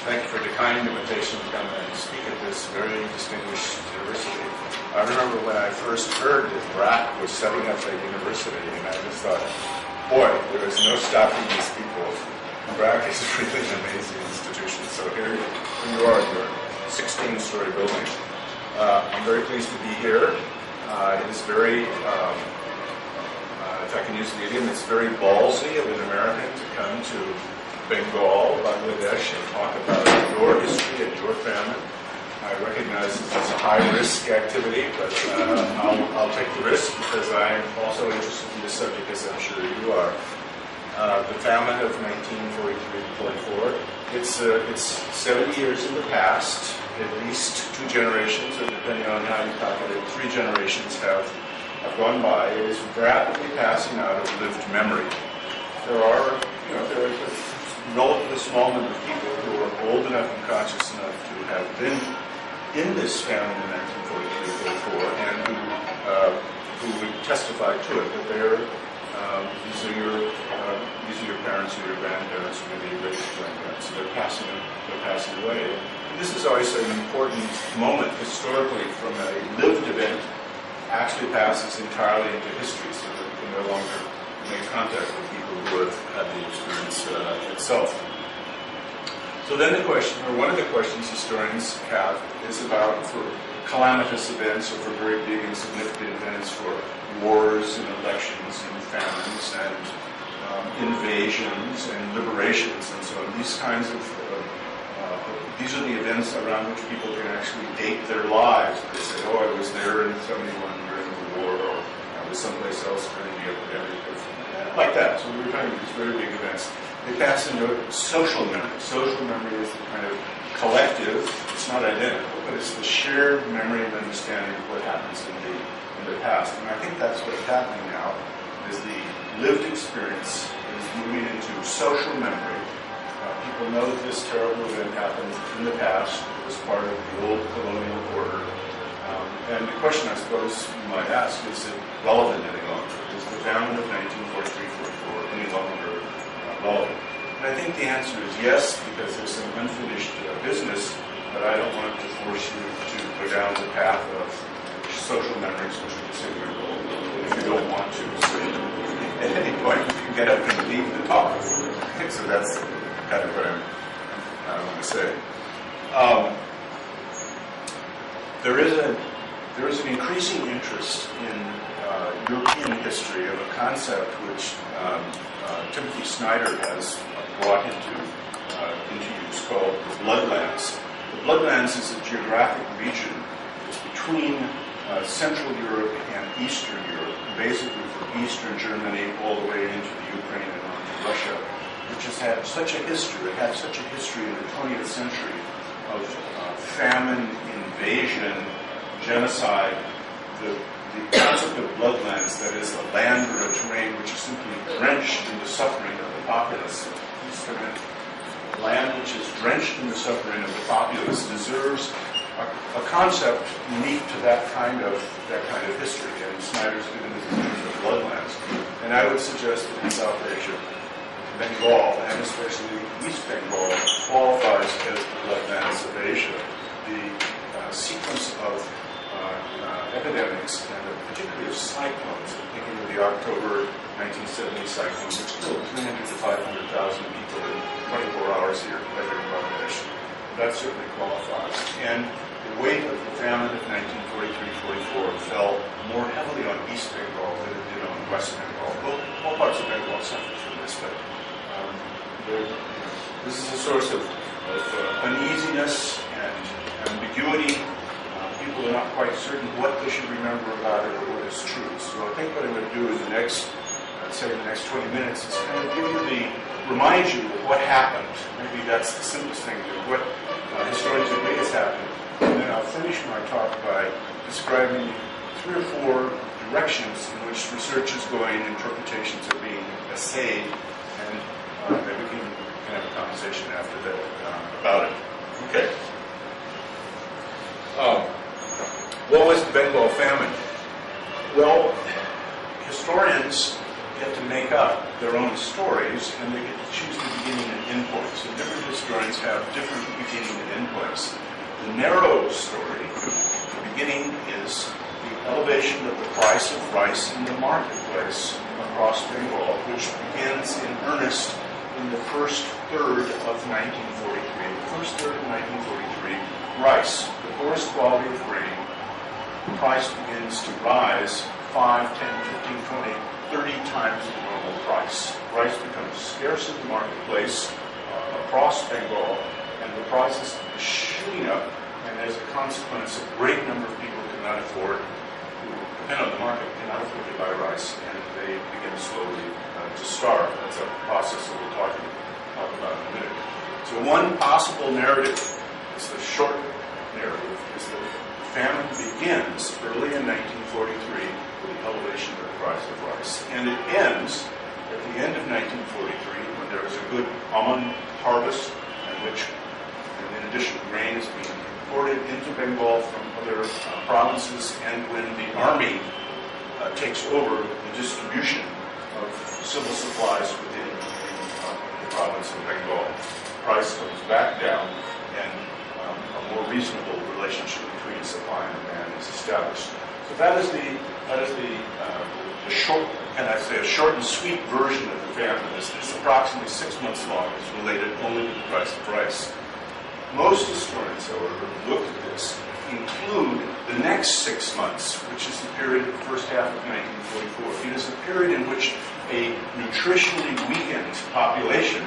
Thank you for the kind invitation to come and speak at this very distinguished university. I remember when I first heard that BRAC was setting up a university, and I just thought, boy, there is no stopping these people. BRAC is really an amazing institution. So here you are in your 16-story building. I'm very pleased to be here. It is very, if I can use the idiom, it's very ballsy of an American to come to Bengal, Bangladesh, and talk about your history and your famine. I recognize this is a high-risk activity, but I'll take the risk because I'm also interested in this subject, as I'm sure you are. The famine of 1943-44, it's 70 years in the past, at least 2 generations, or depending on how you calculate, 3 generations have gone by. It is rapidly passing out of lived memory. There are a relatively small number of people who are old enough and conscious enough to have been in this famine in 1943-44 and who would testify to it, that these are your parents or your grandparents or maybe your great-grandparents. So they're passing away. And this is always an important moment historically from a lived event actually passes entirely into history, so that we can no longer make contact with people who have had the experience itself. So then the question, or one of the questions historians have, is about for calamitous events or for very big and significant events, for wars and elections and famines and invasions and liberations and so on. These kinds of, these are the events around which people can actually date their lives. They say, oh, I was there in 71 during the war, or I was someplace else during the epidemic, like that. So we were talking about these very big events. They pass into social memory. Social memory is the kind of collective, it's not identical, but it's the shared memory and understanding of what happens in the past. And I think that's what's happening now, is the lived experience is moving into social memory. People know that this terrible event happened in the past. It was part of the old colonial order. And the question, I suppose, you might ask, is it relevant any longer? Is the famine of 1943-44 any longer relevant? And I think the answer is yes, because there's some unfinished business, but I don't want to force you to go down the path of social memories, which are disagreeable, if you don't want to. So at any point, you can get up and leave the talk. So that's kind of what I want to say. There is an increasing interest in European history of a concept which Timothy Snyder has brought into use called the Bloodlands. The Bloodlands is a geographic region between Central Europe and Eastern Europe, basically from Eastern Germany all the way into the Ukraine and on to Russia, which has had such a history. It had such a history in the 20th century of famine, invasion, genocide. The concept of bloodlands, that is a land or a terrain which is simply drenched in the suffering of the populace. A land which is drenched in the suffering of the populace deserves a concept unique to that kind of history. And Snyder's given this of bloodlands. And I would suggest that in South Asia, Bengal, and especially East Bengal, qualifies as the bloodlands of Asia. The sequence of epidemics, and particularly of cyclones, thinking of the October 1970 cyclone, which killed 300,000 to 500,000 people in 24 hours here in Bangladesh. That certainly qualifies. And the weight of the famine of 1943-44 fell more heavily on East Bengal than it did on West Bengal. All parts of Bengal suffered from this, but this is a source of uneasiness and ambiguity. People are not quite certain what they should remember about it or what is true. So I think what I'm going to do in the next, I'd say the next 20 minutes, is kind of remind you of what happened. Maybe that's the simplest thing to do, what historians agree has happened. And then I'll finish my talk by describing 3 or 4 directions in which research is going, interpretations are being essayed, and maybe we can have a conversation after that about it. Okay. What was the Bengal famine? Well, historians get to make up their own stories, and they get to choose the beginning and end points. And different historians have different beginning and end points. The narrow story, the beginning is the elevation of the price of rice in the marketplace across Bengal, which begins in earnest in the first third of 1943. The first third of 1943, rice, the poorest quality of grain, the price begins to rise 5, 10, 15, 20, 30 times the normal price. Rice becomes scarce in the marketplace across Bengal, and the prices are shooting up, and as a consequence, a great number of people cannot afford, who depend on the market, cannot afford to buy rice, and they begin slowly to starve. That's a process that we'll talk about in a minute. So one possible narrative, is the short narrative, is that the famine begins early in 1943 with the elevation of the price of rice, and it ends at the end of 1943 when there is a good almond harvest, in addition, grain is being imported into Bengal from other provinces, and when the army takes over the distribution of civil supplies within the province of Bengal, the price comes back down, and a more reasonable relationship between supply and demand is established. So that is the short, and I say a short and sweet version of the famine. It's approximately 6 months long. It's related only to the price of rice. Most historians, however, who looked at this include the next 6 months, which is the period of the first half of 1944. It is a period in which a nutritionally weakened population,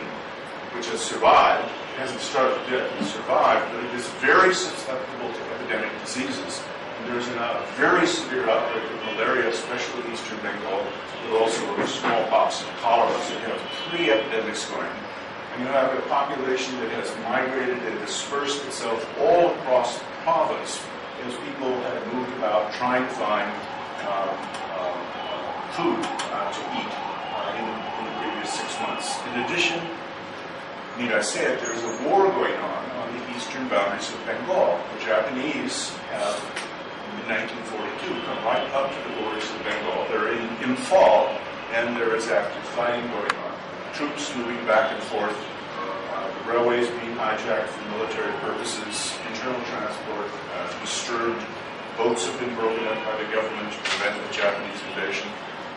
which has survived, it hasn't started yet, it survived, but it is very susceptible to epidemic diseases. And there's a very severe outbreak of malaria, especially in eastern Bengal, but also of smallpox and cholera. So you have 3 epidemics going. And you have a population that has migrated and dispersed itself all across the province as people have moved about trying to find food to eat in the previous 6 months. In addition, need I say it, there's a war going on the eastern boundaries of Bengal. The Japanese have, in 1942, come right up to the borders of Bengal. They're in Imphal, and there is active fighting going on. Troops moving back and forth, the railways being hijacked for military purposes, internal transport disturbed, boats have been broken up by the government to prevent the Japanese invasion.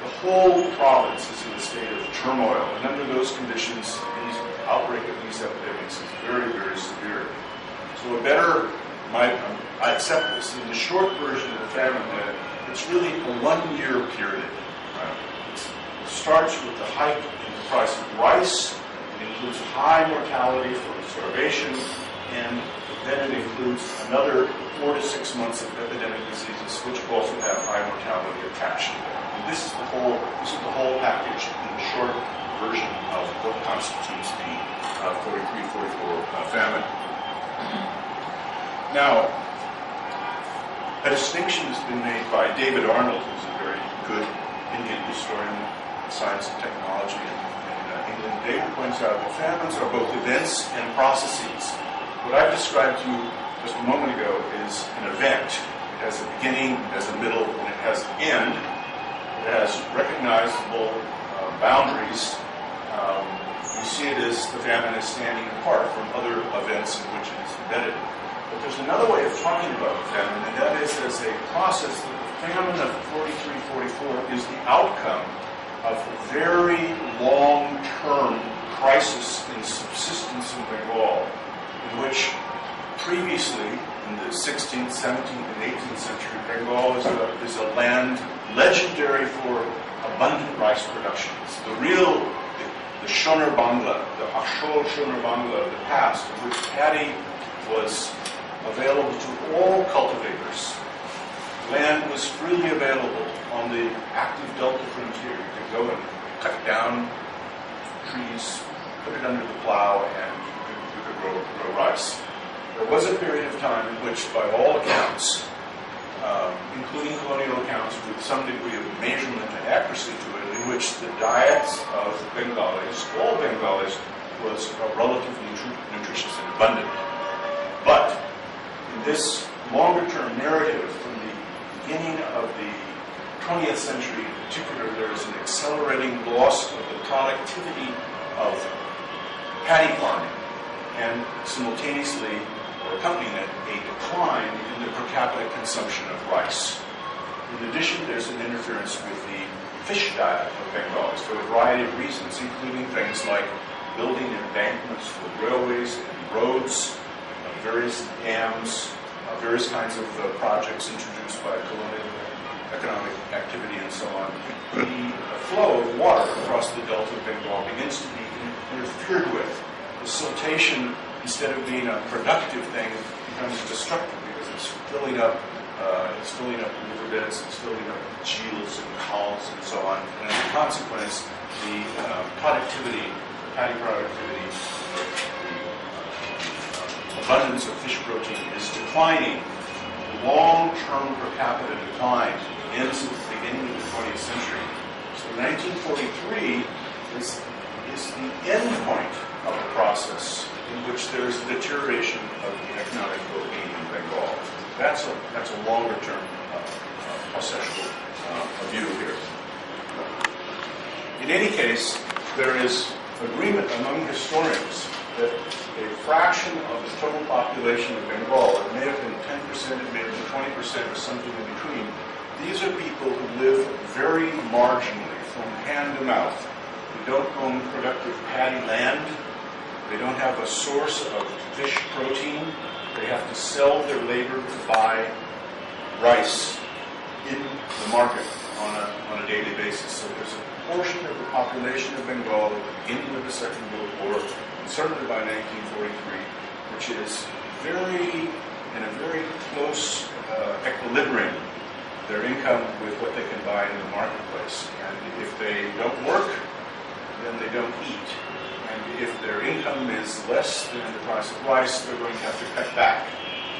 The whole province is in a state of turmoil, and under those conditions, the outbreak of these epidemics is very, very severe. So I accept this. In the short version of the famine, it's really a 1-year period. It starts with the hike in the price of rice. It includes high mortality from starvation, and then it includes another 4 to 6 months of epidemic diseases, which also have high mortality attached to them. And this is the whole package in the short version of what constitutes the 43-44 famine. Now, a distinction has been made by David Arnold, who's a very good Indian historian of science and technology in England. David points out that famines are both events and processes. What I've described to you just a moment ago is an event. It has a beginning, it has a middle, and it has an end. It has recognizable boundaries. You see it as the famine is standing apart from other events in which it is embedded. But there's another way of talking about the famine, and that is as a process that the famine of 43-44 is the outcome of a very long-term crisis in subsistence in Bengal, in which previously, in the 16th, 17th, and 18th century, Bengal is a land legendary for abundant rice production. It's the Shoner Bangla, the Ashol Shoner Bangla of the past, in which paddy was available to all cultivators. Land was freely available on the active Delta frontier. You could go and cut down trees, put it under the plow, and you could grow rice. There was a period of time in which, by all accounts, including colonial accounts with some degree of measurement and accuracy to it, in which the diets of Bengalis, all Bengalis, was relatively nutritious and abundant. But in this longer-term narrative from the beginning of the 20th century in particular, there is an accelerating loss of the productivity of paddy farming, and simultaneously, or accompanying it, a decline in the per capita consumption of rice. In addition, there's an interference with the fish diet of Bengalis for a variety of reasons, including things like building embankments for railways and roads, various dams, various kinds of projects introduced by colonial economic activity and so on. The flow of water across the Delta of Bengal begins to be interfered with. The siltation, instead of being a productive thing, becomes destructive because it's filling up riverbeds, it's filling up geels and khals and so on. And as a consequence, the productivity, the paddy productivity, the abundance of fish protein is declining. The long-term per capita decline ends at the beginning of the 20th century. So 1943 is the end point of the process in which there is a deterioration of the economic well-being in Bengal. That's a longer-term processual view here. In any case, there is agreement among historians that a fraction of the total population of Bengal, it may have been 10%, it may have been 20%, or something in between, these are people who live very marginally, from hand to mouth. They don't own productive paddy land. They don't have a source of fish protein. They have to sell their labor to buy rice in the market on a daily basis. So there's a portion of the population of Bengal at the beginning of the Second World War, and certainly by 1943, which is in a very close equilibrium, their income with what they can buy in the marketplace. And if they don't work, then they don't eat. And if their income is less than the price of rice, they're going to have to cut back.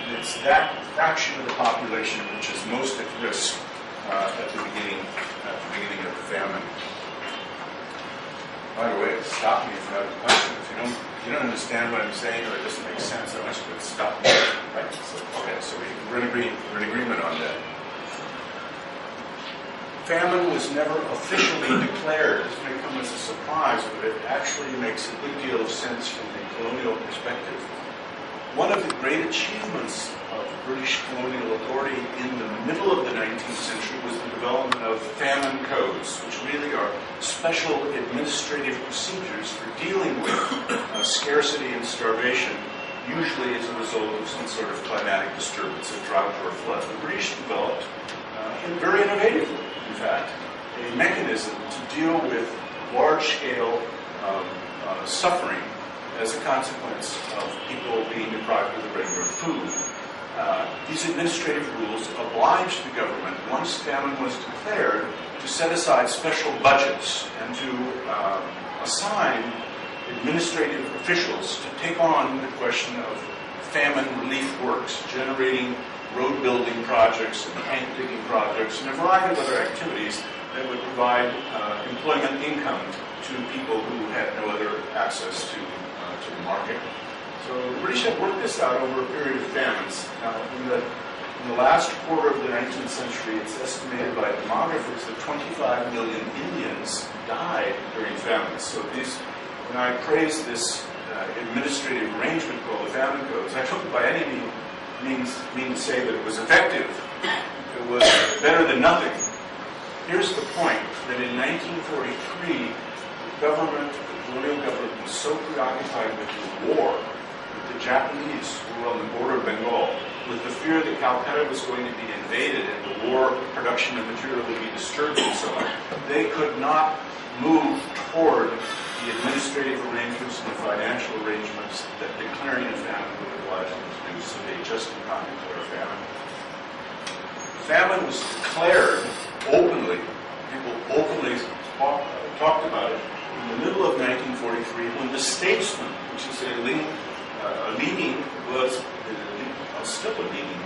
And it's that fraction of the population which is most at risk at the beginning of the famine. By the way, stop me if you have a question. If you don't understand what I'm saying or it doesn't make sense, I want you to stop me. Right? So we're in agreement on that. Famine was never officially declared. This may come as a surprise, but it actually makes a good deal of sense from the colonial perspective. One of the great achievements of British colonial authority in the middle of the 19th century was the development of Famine Codes, which really are special administrative procedures for dealing with scarcity and starvation, usually as a result of some sort of climatic disturbance, a drought or a flood. The British developed, very innovatively, in fact, a mechanism to deal with large-scale suffering as a consequence of people being deprived of the regular food. These administrative rules obliged the government, once famine was declared, to set aside special budgets and to assign administrative officials to take on the question of famine relief works, generating road building projects and tank digging projects and a variety of other activities that would provide employment income to people who had no other access to the market. So the British had worked this out over a period of famines. Now, in the last quarter of the 19th century, it's estimated by demographers that 25 million Indians died during famines. So when I praise this administrative arrangement called the Famine Codes, I don't by any means to say that it was effective. It was better than nothing. Here's the point, that in 1943, the colonial government was so preoccupied with the war, with the Japanese who were on the border of Bengal, with the fear that Calcutta was going to be invaded and the war production of material would be disturbed and so on, they could not move toward the administrative arrangements and the financial arrangements that declaring a famine would oblige them to do, so they just did not declare a famine. Famine was declared openly. People openly talked about it in the middle of 1943 when the Statesman, which is still a leading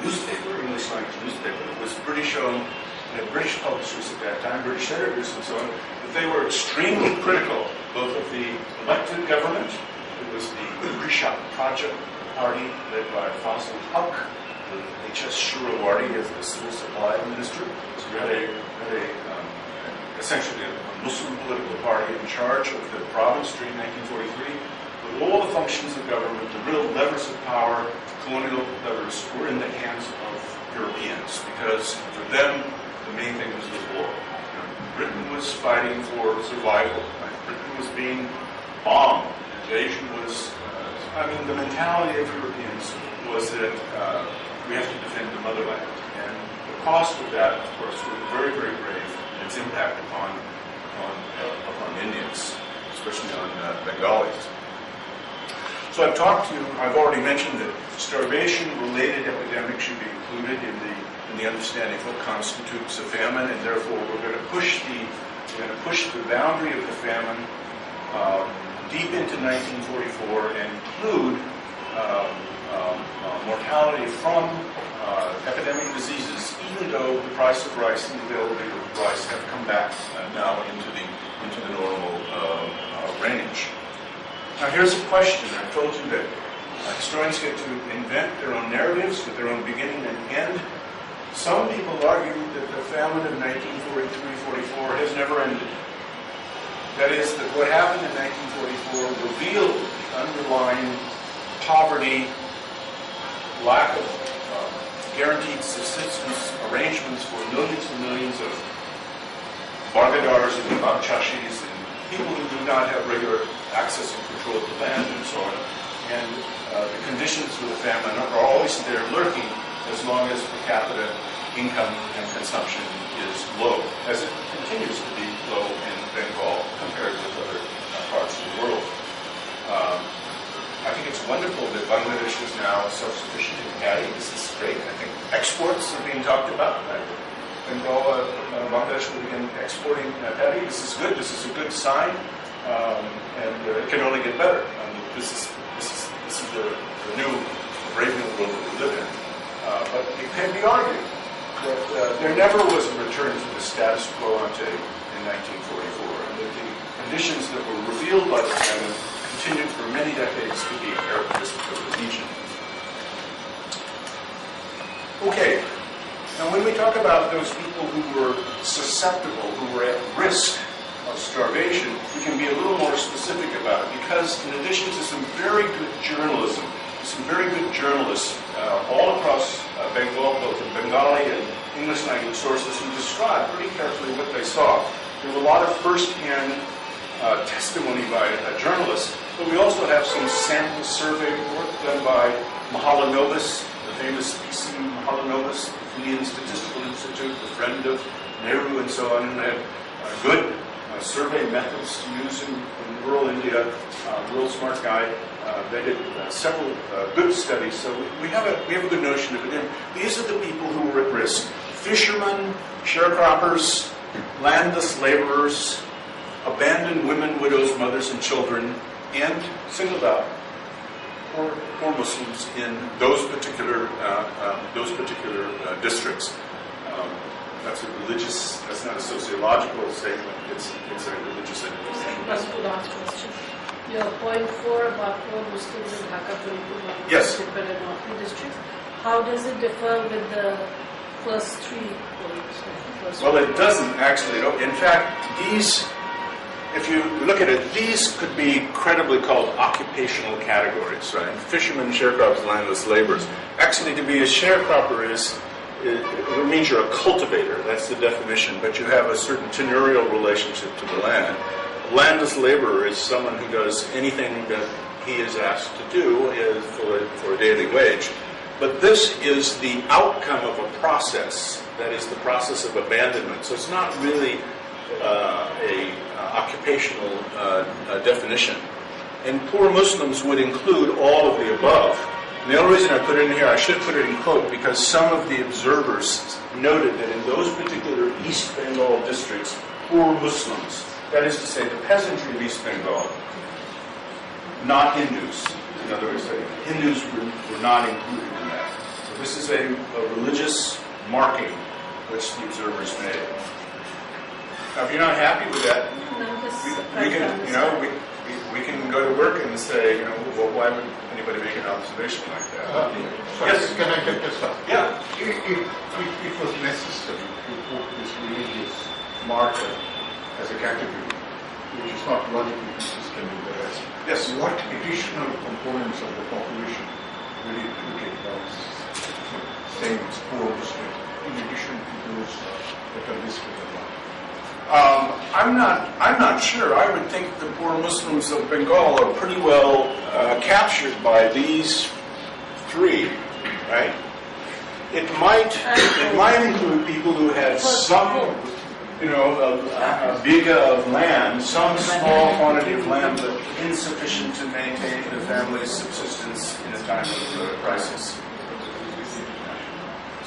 newspaper, English language newspaper, that was British-owned, had British publishers at that time, British editors and so on, that they were extremely critical both of the elected government, it was the British Project Party led by Fazl Haq, H.S. Shirawardi as the civil supply minister. So you had essentially a Muslim political party in charge of the province during 1943. But all the functions of government, the real levers of power, colonial levers, were in the hands of Europeans, because for them, the main thing was the war. Britain was fighting for survival. Britain was being bombed. Invasion was, the mentality of Europeans was that we have to defend the motherland. And the cost of that, of course, was very, very grave in its impact upon Indians, especially on Bengalis. So I've already mentioned that starvation-related epidemics should be included in the understanding of what constitutes a famine, and therefore we're going to push the boundary of the famine deep into 1944 and include mortality from epidemic diseases, even though the price of rice and the availability of rice have come back now into the normal range. Now here's a question. I told you that historians get to invent their own narratives with their own beginning and end. Some people argue that the famine of 1943-44 has never ended. That is, that what happened in 1944 revealed the underlying poverty, lack of guaranteed subsistence arrangements for millions and millions of bargadars and bagchashis and people who do not have regular access and control of the land and so on. And the conditions for the famine are always there lurking as long as per capita income and consumption is low, as it continues to be low in Bengal compared with other parts of the world. I think it's wonderful that Bangladesh is now self-sufficient in paddy. This is great. I think exports are being talked about. Bengal, Bangladesh will begin exporting paddy. This is good. This is a good sign, and it can only get better. This is the new brave new world that we live in. But it can be argued that there never was a return to the status quo ante in 1944, and that the conditions that were revealed by the famine continued for many decades to be characteristic of the region. Okay, now when we talk about those people who were susceptible, who were at risk of starvation, we can be a little more specific about it, because in addition to some very good journalism, some very good journalists all across Bengal, both in Bengali and English language sources, who describe pretty carefully what they saw. There were a lot of first-hand testimony by journalists, but we also have some sample survey work done by Mahalanobis, the famous PC Mahalanobis, the Indian Statistical Institute, a friend of Nehru and so on, who had good survey methods to use in rural India, real smart guy. They did several good studies, so we have a good notion of it. And these are the people who were at risk: fishermen, sharecroppers, landless laborers, abandoned women, widows, mothers, and children, and singled out poor Muslims in those particular districts. That's not a sociological statement, it's a religious statement. Last question. Your point 4 about poor Muslims in Dhaka, Puripur, yes. and Northern districts, how does it differ with the first 3 points? Well, it doesn't actually. In fact, these, if you look at it, these could be credibly called occupational categories, right? Fishermen, sharecroppers, landless laborers. Actually, to be a sharecropper it means you're a cultivator. That's the definition. But you have a certain tenurial relationship to the land. Landless laborer is someone who does anything that he is asked to do for a daily wage. But this is the outcome of a process. That is the process of abandonment. So it's not really a occupational definition. And poor Muslims would include all of the above. And the only reason I put it in here, I should put it in quote, because some of the observers noted that in those particular East Bengal districts, poor Muslims, that is to say, the peasantry of East Bengal, not Hindus. In other words, Hindus were not included in that. So this is a religious marking which the observers made. Now, if you're not happy with that, we We can go to work and say, you know, well, why would anybody make an observation like that? Sorry, Yes. can I get this up? Yeah. If it was necessary to put this religious marker as a category, which is not logically consistent with the rest, Yes. what additional components of the population will it indicate as saying it's poor Muslim, in addition to those that are listed above? I'm not sure. I would think the poor Muslims of Bengal are pretty well captured by these three, right? It might include people who had some, you know, a biga of land, some small quantity of land, but insufficient to maintain the family's subsistence in a time of crisis.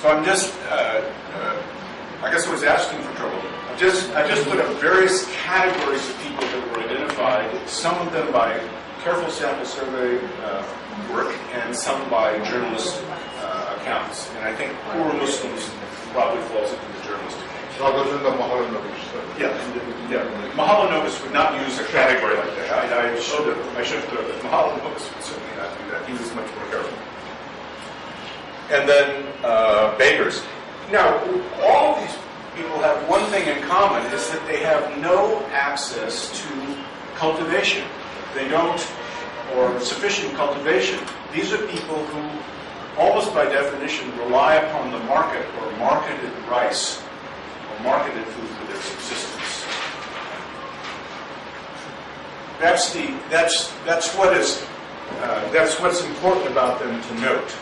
So I'm just, I guess I was asking for trouble. I just put up various categories of people that were identified, some of them by careful sample survey work and some by journalist accounts. And I think poor Muslims probably falls into the journalistic case. Rather than the Mahalanovich survey. Yeah. Mahalanovich would not use a category like that. I should have thought that Mahalanovich would certainly not do that. He was much more careful. And then beggars. Now, all of these people have one thing in common, is that they have no access to cultivation. They don't, or sufficient cultivation. These are people who, almost by definition, rely upon the market or marketed rice or marketed food for their subsistence. That's what's important about them to note.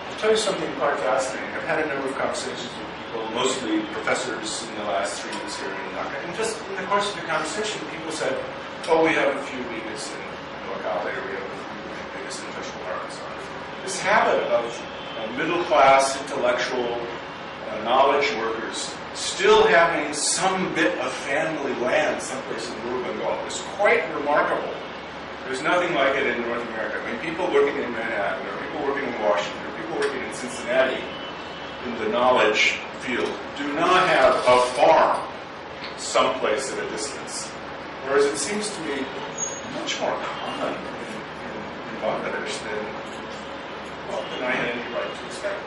I'll tell you something quite fascinating. I've had a number of conversations with people, mostly professors in the last 3 years here in Dhaka. And just in the course of the conversation, people said, oh, we have a few bigas in Norcal area, we have a few bigas in Peshawar and so on. This habit of middle-class, intellectual, knowledge workers still having some bit of family land someplace in rural Bengal is quite remarkable. There's nothing like it in North America. I mean, people working in Manhattan, or people working in Washington, or people working in Cincinnati in the knowledge field do not have a farm someplace at a distance. Whereas it seems to be much more common in Bangladesh than I had any right to expect.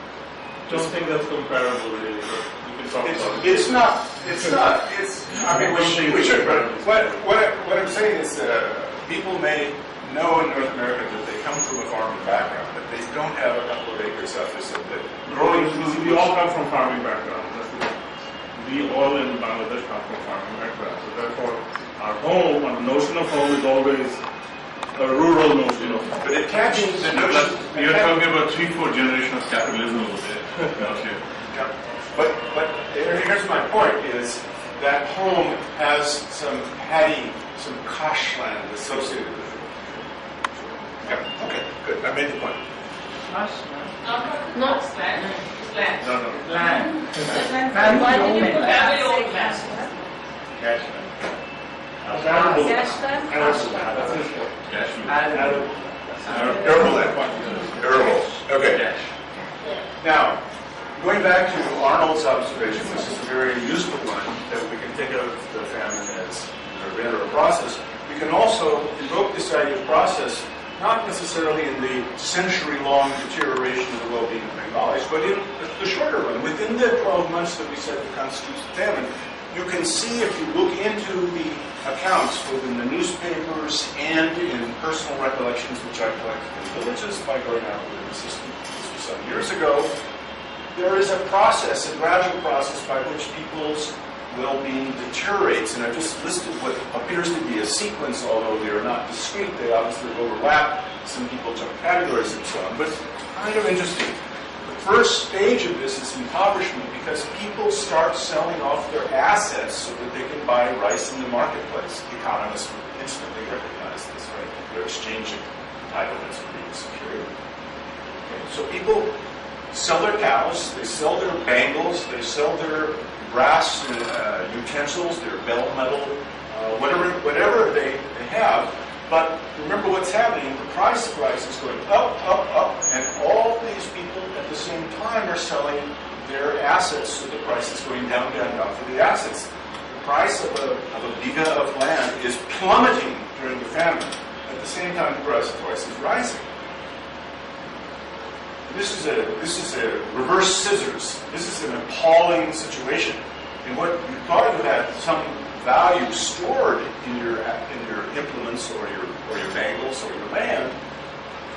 Don't think that's comparable, really. But you can talk about it. It's not. I mean, we should. But what I'm saying is, people may know in North America that they come from a farming background, but they don't have a couple of acres out there. So that growing food. We all come from farming backgrounds. We all in Bangladesh come from farming backgrounds. So therefore, our home, our notion of home is always a rural notion of home. But it catches the notion. You're talking about 3-4 generations of capitalism over there. Okay. Yeah. But here's my point: is that home has some paddy, some kosh land associated with it. Yeah. Okay. Good. I made the point. Not No. land. Land. Why did you put Very that? old land. Cash Arable. Cash land? That's it. Arable land. Arable. Okay. Now, going back to Arnold's observation, this is a very useful one, that we can think of the famine as a rate or a process. We can also invoke this idea of process, not necessarily in the century-long deterioration of the well-being of Bengalis, but in the shorter run. Within the 12 months that we said constitutes the famine, you can see, if you look into the accounts, both in the newspapers and in personal recollections, which I collected in villages by going out with an assistant, this was some years ago, there is a process, a gradual process by which people's well-being deteriorates. And I've just listed what appears to be a sequence, although they are not discrete. They obviously overlap. Some people took categories and so on. But kind of interesting. The first stage of this is impoverishment, because people start selling off their assets so that they can buy rice in the marketplace. Economists would instantly recognize this, right? They're exchanging entitlements for being security. Okay. So people sell their cows, they sell their bangles, they sell their brass utensils, their bell metal, whatever they have. But remember what's happening, the price of rice is going up, and all these people at the same time are selling their assets, so the price is going down for the assets. price of a biga of land is plummeting during the famine. At the same time, the price of rice is rising. This is a reverse scissors. This is an appalling situation. And what you thought you had some value stored in your implements or your bangles or your land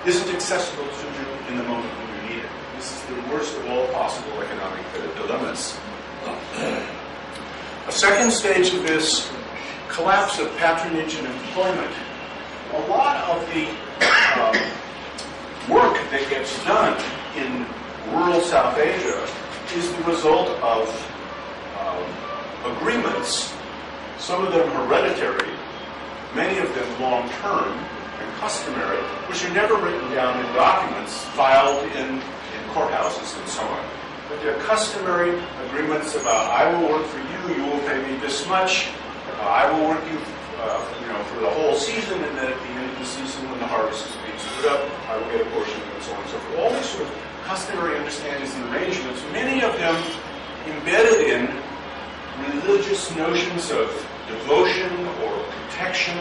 isn't accessible to you in the moment when you need it. This is the worst of all possible economic dilemmas. A second stage of this collapse of patronage and employment. A lot of the work that gets done in rural South Asia is the result of agreements, some of them hereditary, many of them long-term and customary, which are never written down in documents filed in courthouses and so on. But they're customary agreements about, I will work for you, you will pay me this much, I will work you for the whole season, and then at the end of the season, when the harvest is being split up, I will get a portion of it, and so on and so forth. All these sort of customary understandings and arrangements, many of them embedded in religious notions of devotion or protection.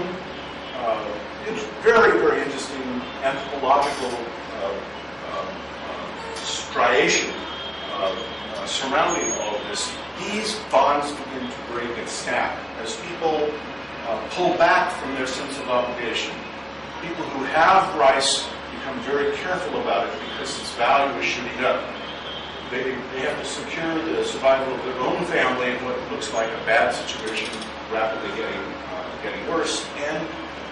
It's very, very interesting anthropological striation surrounding all of this. These bonds begin to break and snap as people pull back from their sense of obligation. People who have rice become very careful about it because its value is shooting up. They have to secure the survival of their own family in what looks like a bad situation, rapidly getting worse. And,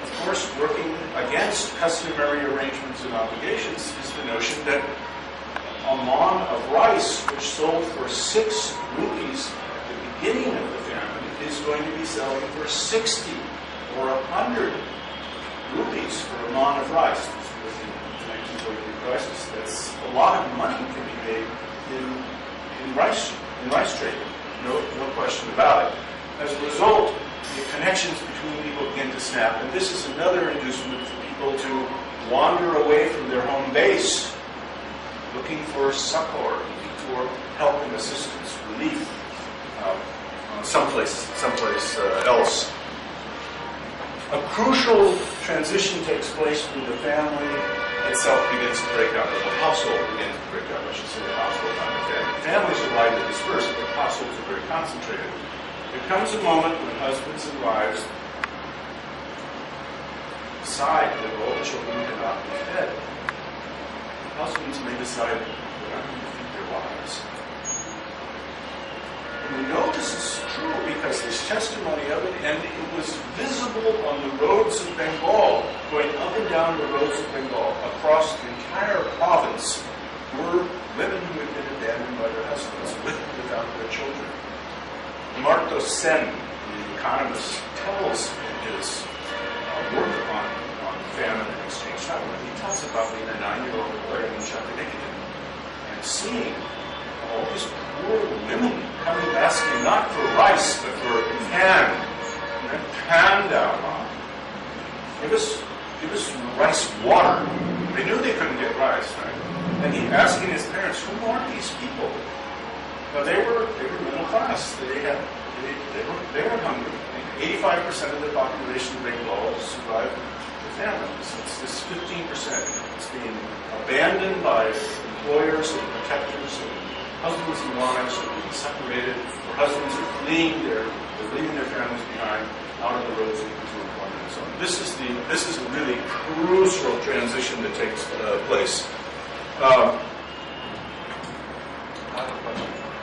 of course, working against customary arrangements and obligations is the notion that a mon of rice, which sold for 6 rupees at the beginning of the famine, is going to be selling for 60 or 100 rupees for a mon of rice. This was in the 1943 crisis. That's a lot of money can be made in rice trading. No question about it. As a result, the connections between people begin to snap, and this is another inducement for people to wander away from their home base, looking for succor, looking for help and assistance, relief, someplace else. A crucial transition takes place when the family itself begins to break up, or the household begins to break up. I should say the household, not the family. Families are widely dispersed, but households are very concentrated. There comes a moment when husbands and wives decide that all the children cannot be fed. Husbands may decide that I'm going to feed their wives. And we know this is true because there's testimony of it, and it was visible on the roads of Bengal, going up and down the roads of Bengal, across the entire province, were women who had been abandoned by their husbands, with and without their children. Marto Sen, the economist, tells in his work on famine and exchange travel, he tells about being a 9-year-old boy in Chandigarh and seeing all these poor women coming asking not for rice, but for pan. Pan down. Give us rice water. They knew they couldn't get rice, right? And he asking his parents, who are these people? Now they were middle class. They were hungry. 85% of the population of Bengal survived the famine. So it's this 15%. It's being abandoned by employers and protectors, and husbands and wives are being separated, or husbands are fleeing they're leaving their families behind out on the roads and into employment and so on. This is a really crucial transition that takes place.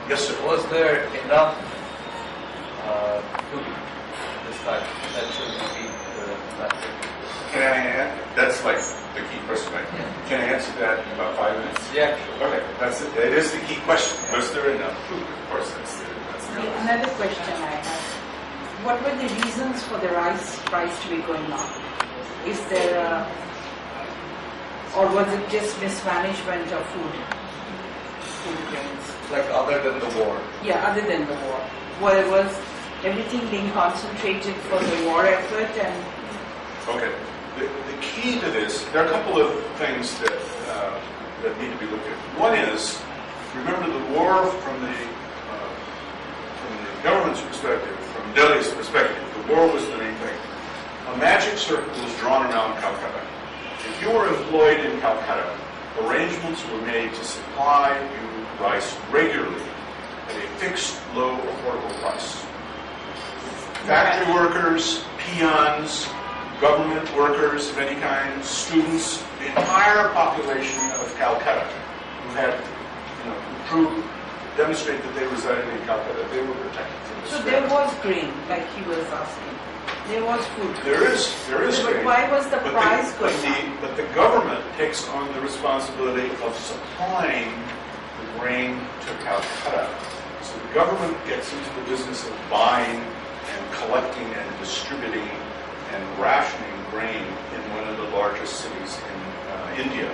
Yes, sir. Was there enough food this time that should be Can I that's like the key question, right? Can I answer that in about 5 minutes? Yeah. Okay, that's it. That is the key question. Was there enough food? Of course, that's the Another question I have. What were the reasons for the rice price to be going up? Is there or was it just mismanagement of food grains? like other than the war? Yeah, other than the war. Was everything being concentrated for the war effort and... Okay. The key to this, there are a couple of things that need to be looked at. One is, remember the war from the government's perspective, from from Delhi's perspective, the war was the main thing. A magic circle was drawn around Calcutta. If you were employed in Calcutta, arrangements were made to supply you rice regularly at a fixed, low, affordable price. Factory workers, peons, government workers of any kind, students, the entire population of Calcutta who had, who demonstrate that they resided in Calcutta, they were protected from this. So there was grain, like he was asking. There was food. There is But grain. why was the But price going But the government takes on the responsibility of supplying the grain to Calcutta. So the government gets into the business of buying and collecting and distributing and rationing grain in one of the largest cities in India.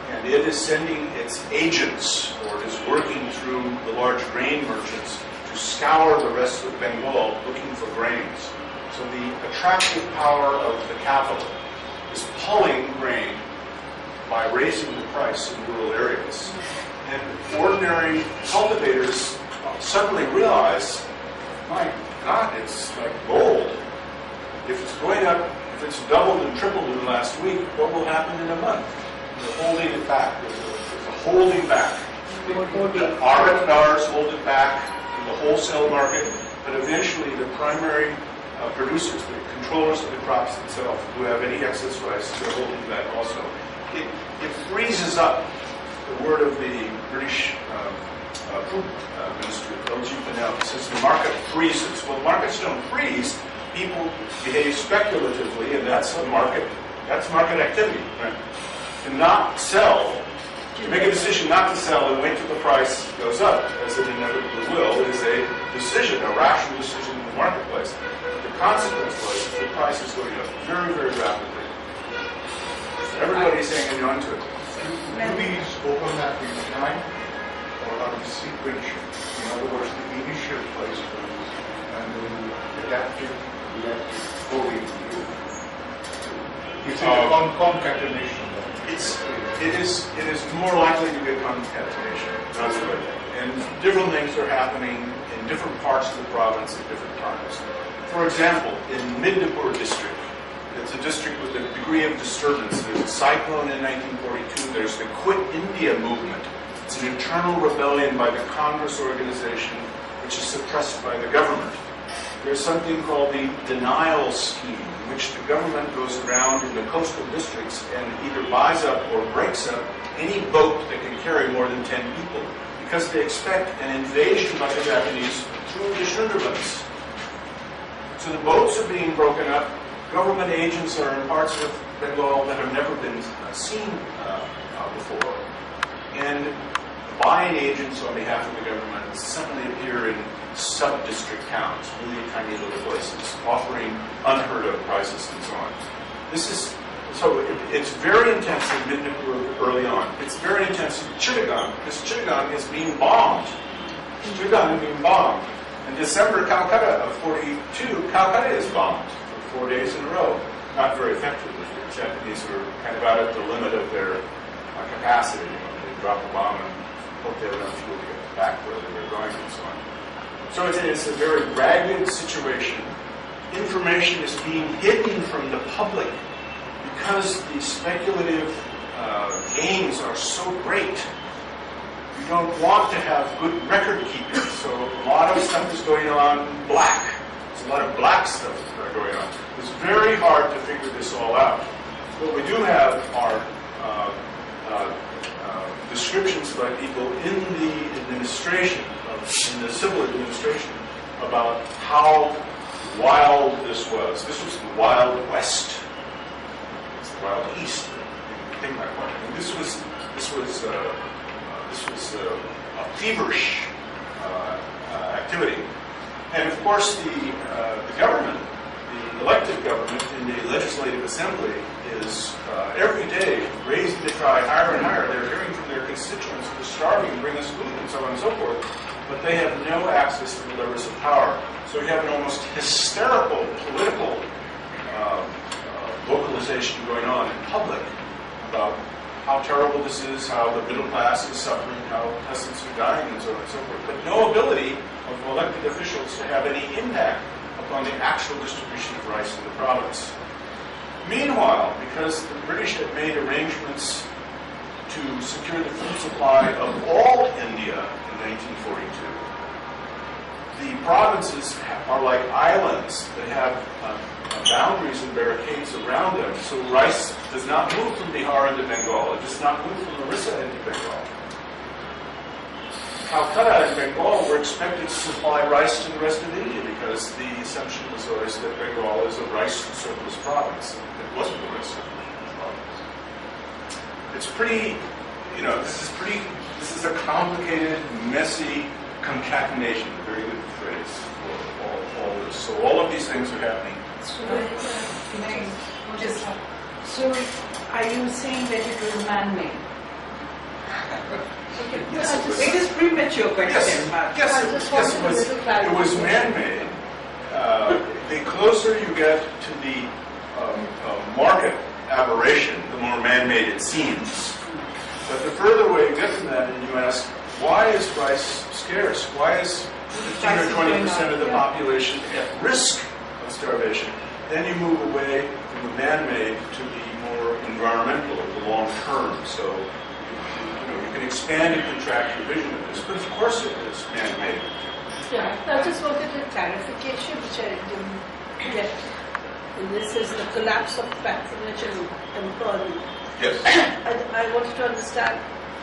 And it is sending its agents, or is working through the large grain merchants, to scour the rest of Bengal looking for grains. So the attractive power of the capital is pulling grain by raising the price in rural areas. And ordinary cultivators suddenly realize, my God, it's like gold. If it's going up, if it's doubled and tripled in the last week, what will happen in a month? They're holding it back. There's a holding back. The arbiters hold it back in the wholesale market, but eventually the primary producers, the controllers of the crops themselves, who have any excess rice, they're holding back also. It freezes up. The word of the British food minister, L.G. Fennell, says the market freezes. Well, markets don't freeze. People behave speculatively, and that's market activity. Right? To not sell, to make a decision not to sell and wait till the price goes up, as it inevitably will, is a decision, a rational decision in the marketplace. The consequence was the price is going up very, very rapidly. Everybody's hanging on to it. Do these overlap in time, or are they sequential? In other words, the initial price goes and then adaptive, reactive, going through. It's a concatenation. It is more likely to be a concatenation. That's what I think. And different things are happening in different parts of the province at different times. For example, in Midnapur district, it's a district with a degree of disturbance. There's a cyclone in 1942. There's the Quit India movement. It's an internal rebellion by the Congress organization, which is suppressed by the government. There's something called the denial scheme, in which the government goes around in the coastal districts and either buys up or breaks up any boat that can carry more than 10 people, because they expect an invasion by the Japanese through the Sundarbans. So the boats are being broken up. Government agents are in parts of Bengal that have never been seen before. And buying agents on behalf of the government suddenly appear in sub-district towns, really tiny little places, offering unheard of prices and so on. It's very intense in Midnapur early on. It's very intense in Chittagong, because Chittagong is being bombed. Chittagong is being bombed. In December, Calcutta of 42, Calcutta is bombed for 4 days in a row. Not very effectively. The Japanese were kind of out at the limit of their capacity. They drop a bomb and hope they have enough fuel to get back where they were going and so on. So it's a very ragged situation. Information is being hidden from the public because the speculative gains are so great. You don't want to have good record keeping, so a lot of stuff is going on black. There's a lot of black stuff going on. It's very hard to figure this all out. What we do have are descriptions by people in the administration, in the civil administration, about how wild this was. This was the Wild West. It's the Wild East. Take my point. I mean, this was a feverish activity, and of course the government, the elected government in the legislative assembly, is every day raising the cry higher and higher. They're hearing from their constituents who are starving, bring us food, and so on and so forth. But they have no access to the levers of power. So you have an almost hysterical political vocalization going on in public about how terrible this is, how the middle class is suffering, how peasants are dying, and so on and so forth, but no ability of elected officials to have any impact upon the actual distribution of rice in the province. Meanwhile, because the British had made arrangements to secure the food supply of all India in 1942, the provinces are like islands that have boundaries and barricades around them, so rice does not move from Bihar into Bengal. It does not move from Orissa into Bengal. Calcutta and Bengal were expected to supply rice to the rest of India because the assumption was always that Bengal is a rice surplus province. It wasn't a rice surplus province. It's pretty, this is a complicated, messy concatenation, a very good phrase for all this. So all of these things are happening. So, are you saying that it was man-made? It is premature question. It was man-made. The closer you get to the market aberration, the more man-made it seems. But the further away you get from that, and you ask, why is rice scarce? Why is 15 or 20% of the population at risk of starvation? Then you move away from the man-made to the more environmental or the long term. So you can expand and contract your vision of this, but of course it is man-made. Yeah, I just wanted a clarification which I didn't get. And this is the collapse of patronage and employment. Yes. I wanted to understand.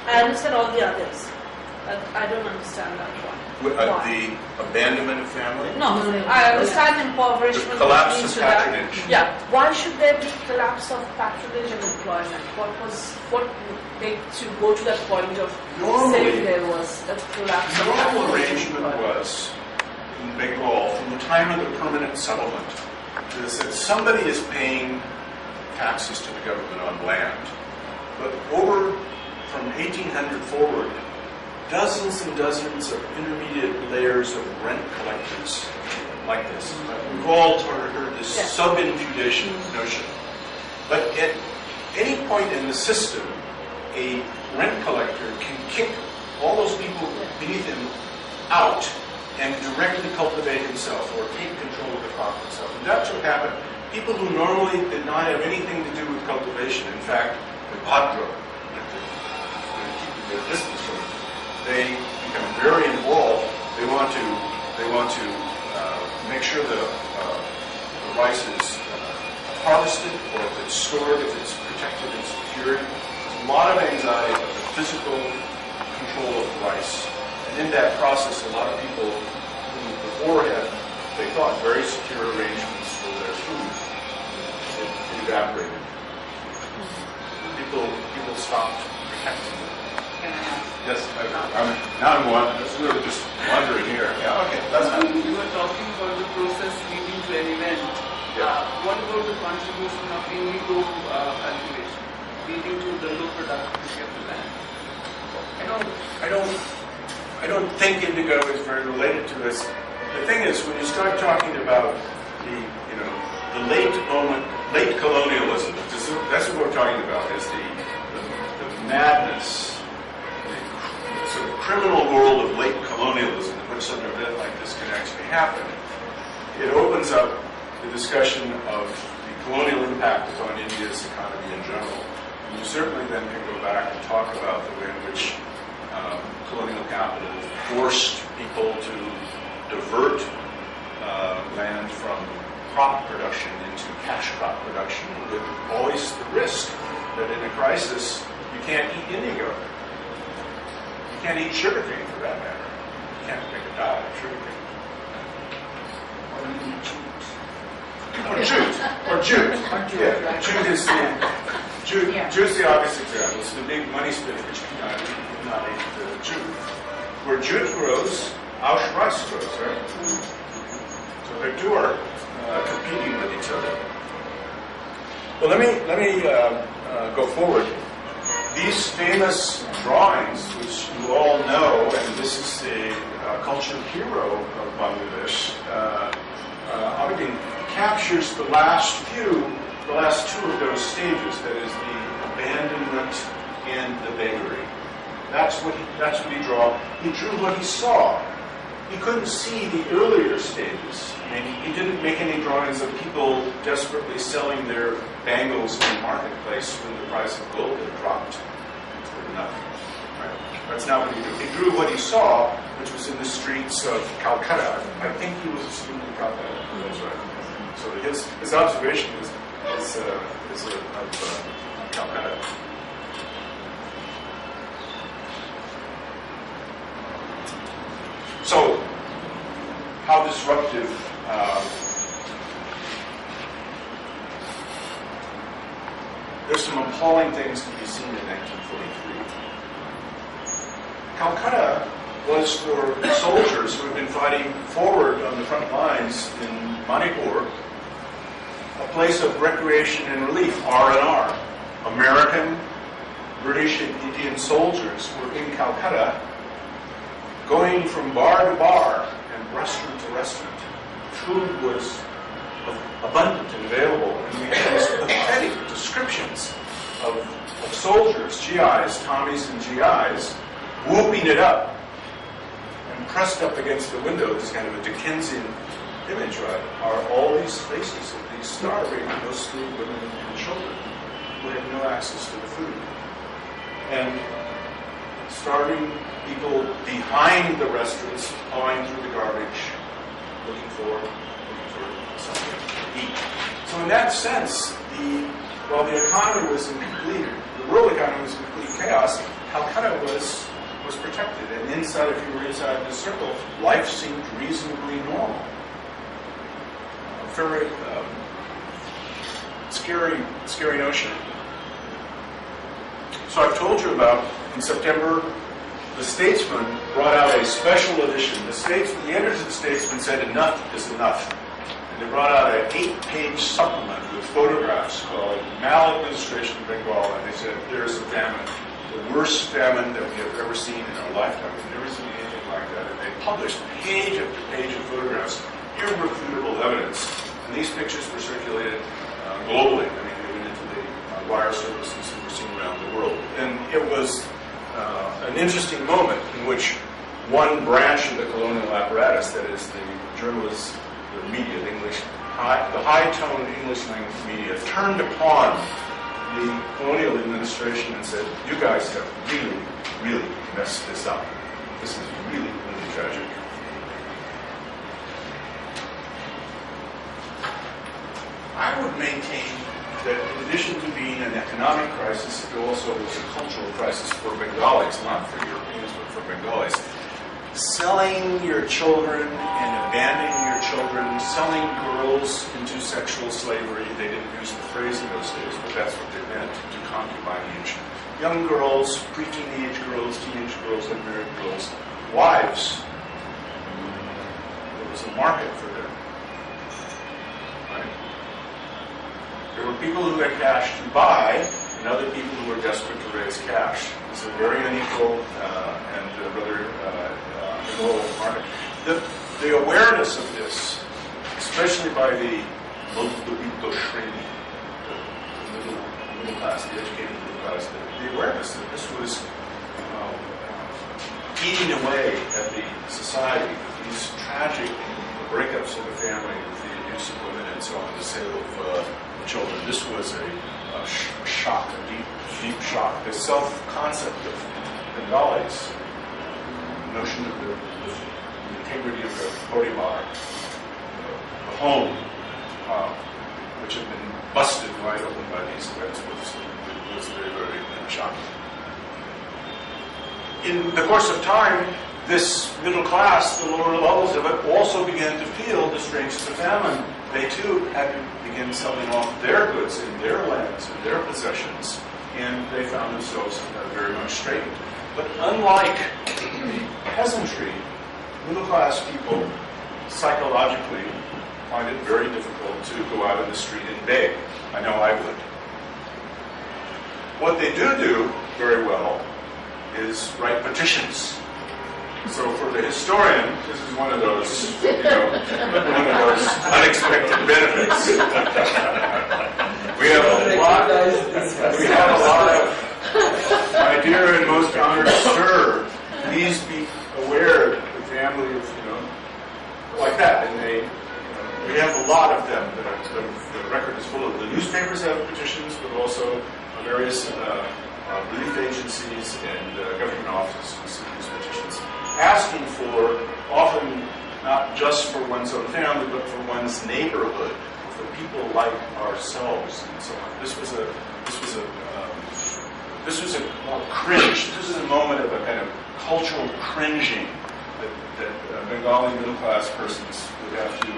I understand all the others, but I don't understand that one. The abandonment of family? No. I understand impoverishment. The collapse leads of to that. patronage. Yeah. Why should there be collapse of patronage and employment? What made to go to that point of saying there was a collapse of patronage? Normal arrangement was in Bengal from the time of the permanent settlement is that somebody is paying taxes to the government on land, but over from 1800 forward, dozens and dozens of intermediate layers of rent collectors like this. We've all heard this sub-infeudation notion. But at any point in the system, a rent collector can kick all those people beneath him out and directly cultivate himself or take control of the crop himself. And that's what happened. People who normally did not have anything to do with cultivation, in fact, the Bhadra, keep their distance from it, they become very involved. They want to make sure that the rice is harvested, or if it's stored, if it's protected and secured. There's a lot of anxiety about the physical control of rice. And in that process, a lot of people who before had, they thought, very secure arrangements for their food, it evaporated. People stopped protecting them. Yes, now I'm just wondering here. Yeah, okay, that's fine. You were talking about the process leading to an event. Yeah. What about the contribution of indigo cultivation leading to the low productivity of the land? I don't think indigo is very related to this. The thing is, when you start talking about the late colonialism, that's what we're talking about, is the madness, the sort of criminal world of late colonialism, in which such an event like this can actually happen. It opens up the discussion of the colonial impact upon India's economy in general. And you certainly then can go back and talk about the way in which colonial capital forced people to divert land from crop production into cash crop production, with always the risk that in a crisis you can't eat indigo. You can't eat sugarcane for that matter. You can't make a diet of sugarcane. Or jute. Yeah, jute's the obvious example. It's the big money spinner which cannot eat jute. Where jute grows, Ausch rice grows, right? So the two are competing with each other. Well, let me go forward. These famous drawings, which you all know, and this is the cultural hero of Bangladesh, Abedin captures the last two of those stages. That is the abandonment and the beggary. That's what he drew. He drew what he saw. He couldn't see the earlier stages. I mean, he didn't make any drawings of people desperately selling their bangles in the marketplace when the price of gold had dropped to nothing. Right? That's not what he drew. He drew what he saw, which was in the streets of Calcutta. I think he was a student of Calcutta. That's right. So his observation is of Calcutta. So, how disruptive there's some appalling things to be seen in 1943. Calcutta was for soldiers who had been fighting forward on the front lines in Manipur a place of recreation and relief, R&R. American, British, and Indian soldiers were in Calcutta going from bar to bar and restaurant to restaurant. Food was abundant and available, and we had these pathetic descriptions of soldiers, GIs, Tommies and GIs, whooping it up and pressed up against the window, this kind of a Dickensian image, right, are all these faces of these starving, mostly women and children who had no access to the food. And starving people behind the restaurants, pawing through the garbage, looking for something to eat. So in that sense, while the economy was in the world economy was in complete chaos, Calcutta was protected. And inside, if you were inside this circle, life seemed reasonably normal. A very scary notion. So I've told you about, in September, the Statesman brought out a special edition. The editors of the Statesman said enough is enough. And they brought out an 8-page supplement with photographs called Maladministration in Bengal, and they said, there's a famine, the worst famine that we have ever seen in our lifetime. We've never seen anything like that. And they published page after page of photographs, irrefutable evidence. And these pictures were circulated globally. I mean, they went into the wire services and were seen around the world. And it was an interesting moment in which one branch of the colonial apparatus, that is the journalists, the media, the high-tone English language media, turned upon the colonial administration and said, you guys have really, really messed this up. This is really, really tragic. I would maintain that in addition to being an economic crisis, it also was a cultural crisis for Bengalis, not for Europeans, but for Bengalis. Selling your children and abandoning your children, selling girls into sexual slavery. They didn't use the phrase in those days, but that's what they meant, to concubinage. Young girls, pre-teenage girls, teenage girls, unmarried girls, wives. There was a market for them. Right? There were people who had cash to buy, and other people who were desperate to raise cash. It's a very unequal and rather immoral market. The awareness of this, especially by the middle class, the educated middle class, the awareness that this was eating away at the society, these tragic breakups of the family, the abuse of women, and so on, the sale of children. This was a shock, a deep shock. The self-concept of Bengalis, the notion of the integrity of the Poribar, the home, which had been busted wide open by these events, was very, very shocking. In the course of time, this middle class, the lower levels of it, also began to feel the strangeness of famine. They too had to begin selling off their goods and their lands and their possessions, and they found themselves very much straitened. But unlike the peasantry, middle class people psychologically find it very difficult to go out in the street and beg. I know I would. What they do very well is write petitions. So for the historian, this is one of those, one of those unexpected benefits. We have a lot of please be aware that the family is, like that. And we have a lot of them. The record is full of the newspapers have petitions, but also various relief agencies and government offices use petitions, asking for, often not just for one's own family, but for one's neighborhood, for people like ourselves, and so on. This was a cringe. This was a moment of a kind of cultural cringing that Bengali middle class persons would have to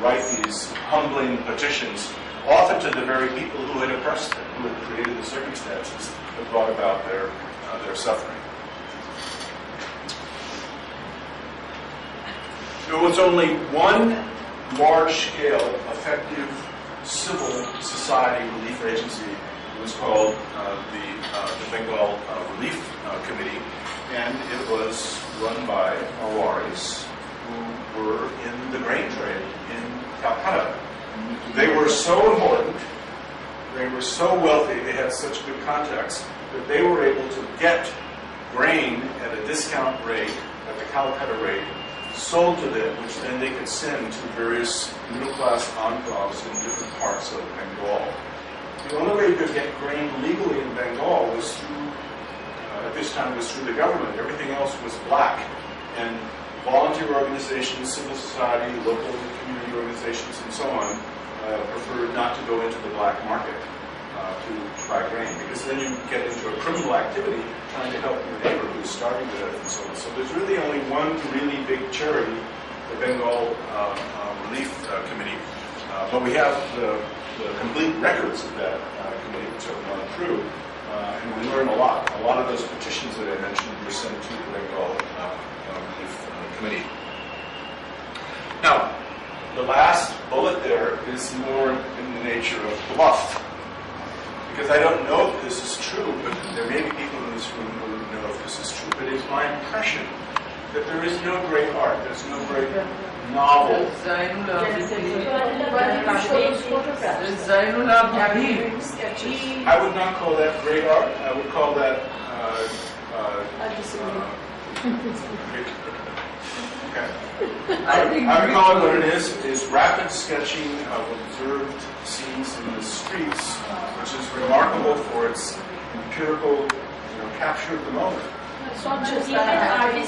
write these humbling petitions, often to the very people who had oppressed them, who had created the circumstances that brought about their suffering. There was only one large-scale, effective civil society relief agency. It was called the Bengal Relief Committee, and it was run by Awaris, who were in the grain trade in Calcutta. They were so important, they were so wealthy, they had such good contacts, that they were able to get grain at a discount rate, at the Calcutta rate, sold to them, which then they could send to various middle-class enclaves in different parts of Bengal. The only way you could get grain legally in Bengal was through, at this time, was through the government. Everything else was black. And volunteer organizations, civil society, local community organizations, and so on, preferred not to go into the black market to buy grain, because then you get into a criminal activity trying to help your neighbor who's starving to death and so on. So there's really only one really big charity, the Bengal Relief Committee. But we have the complete records of that committee, which have gone through, and we learn a lot. A lot of those petitions that I mentioned were sent to the Bengal Relief Committee. Now, the last bullet there is more in the nature of bluff. Because I don't know if this is true, but there may be people in this room who know if this is true. But it's my impression that there is no great art, there's no great novel. I would not call that great art. I would call that. I would call it what it is rapid sketching of observed scenes in the streets, which is remarkable for its empirical capture of the moment. It's not just that, in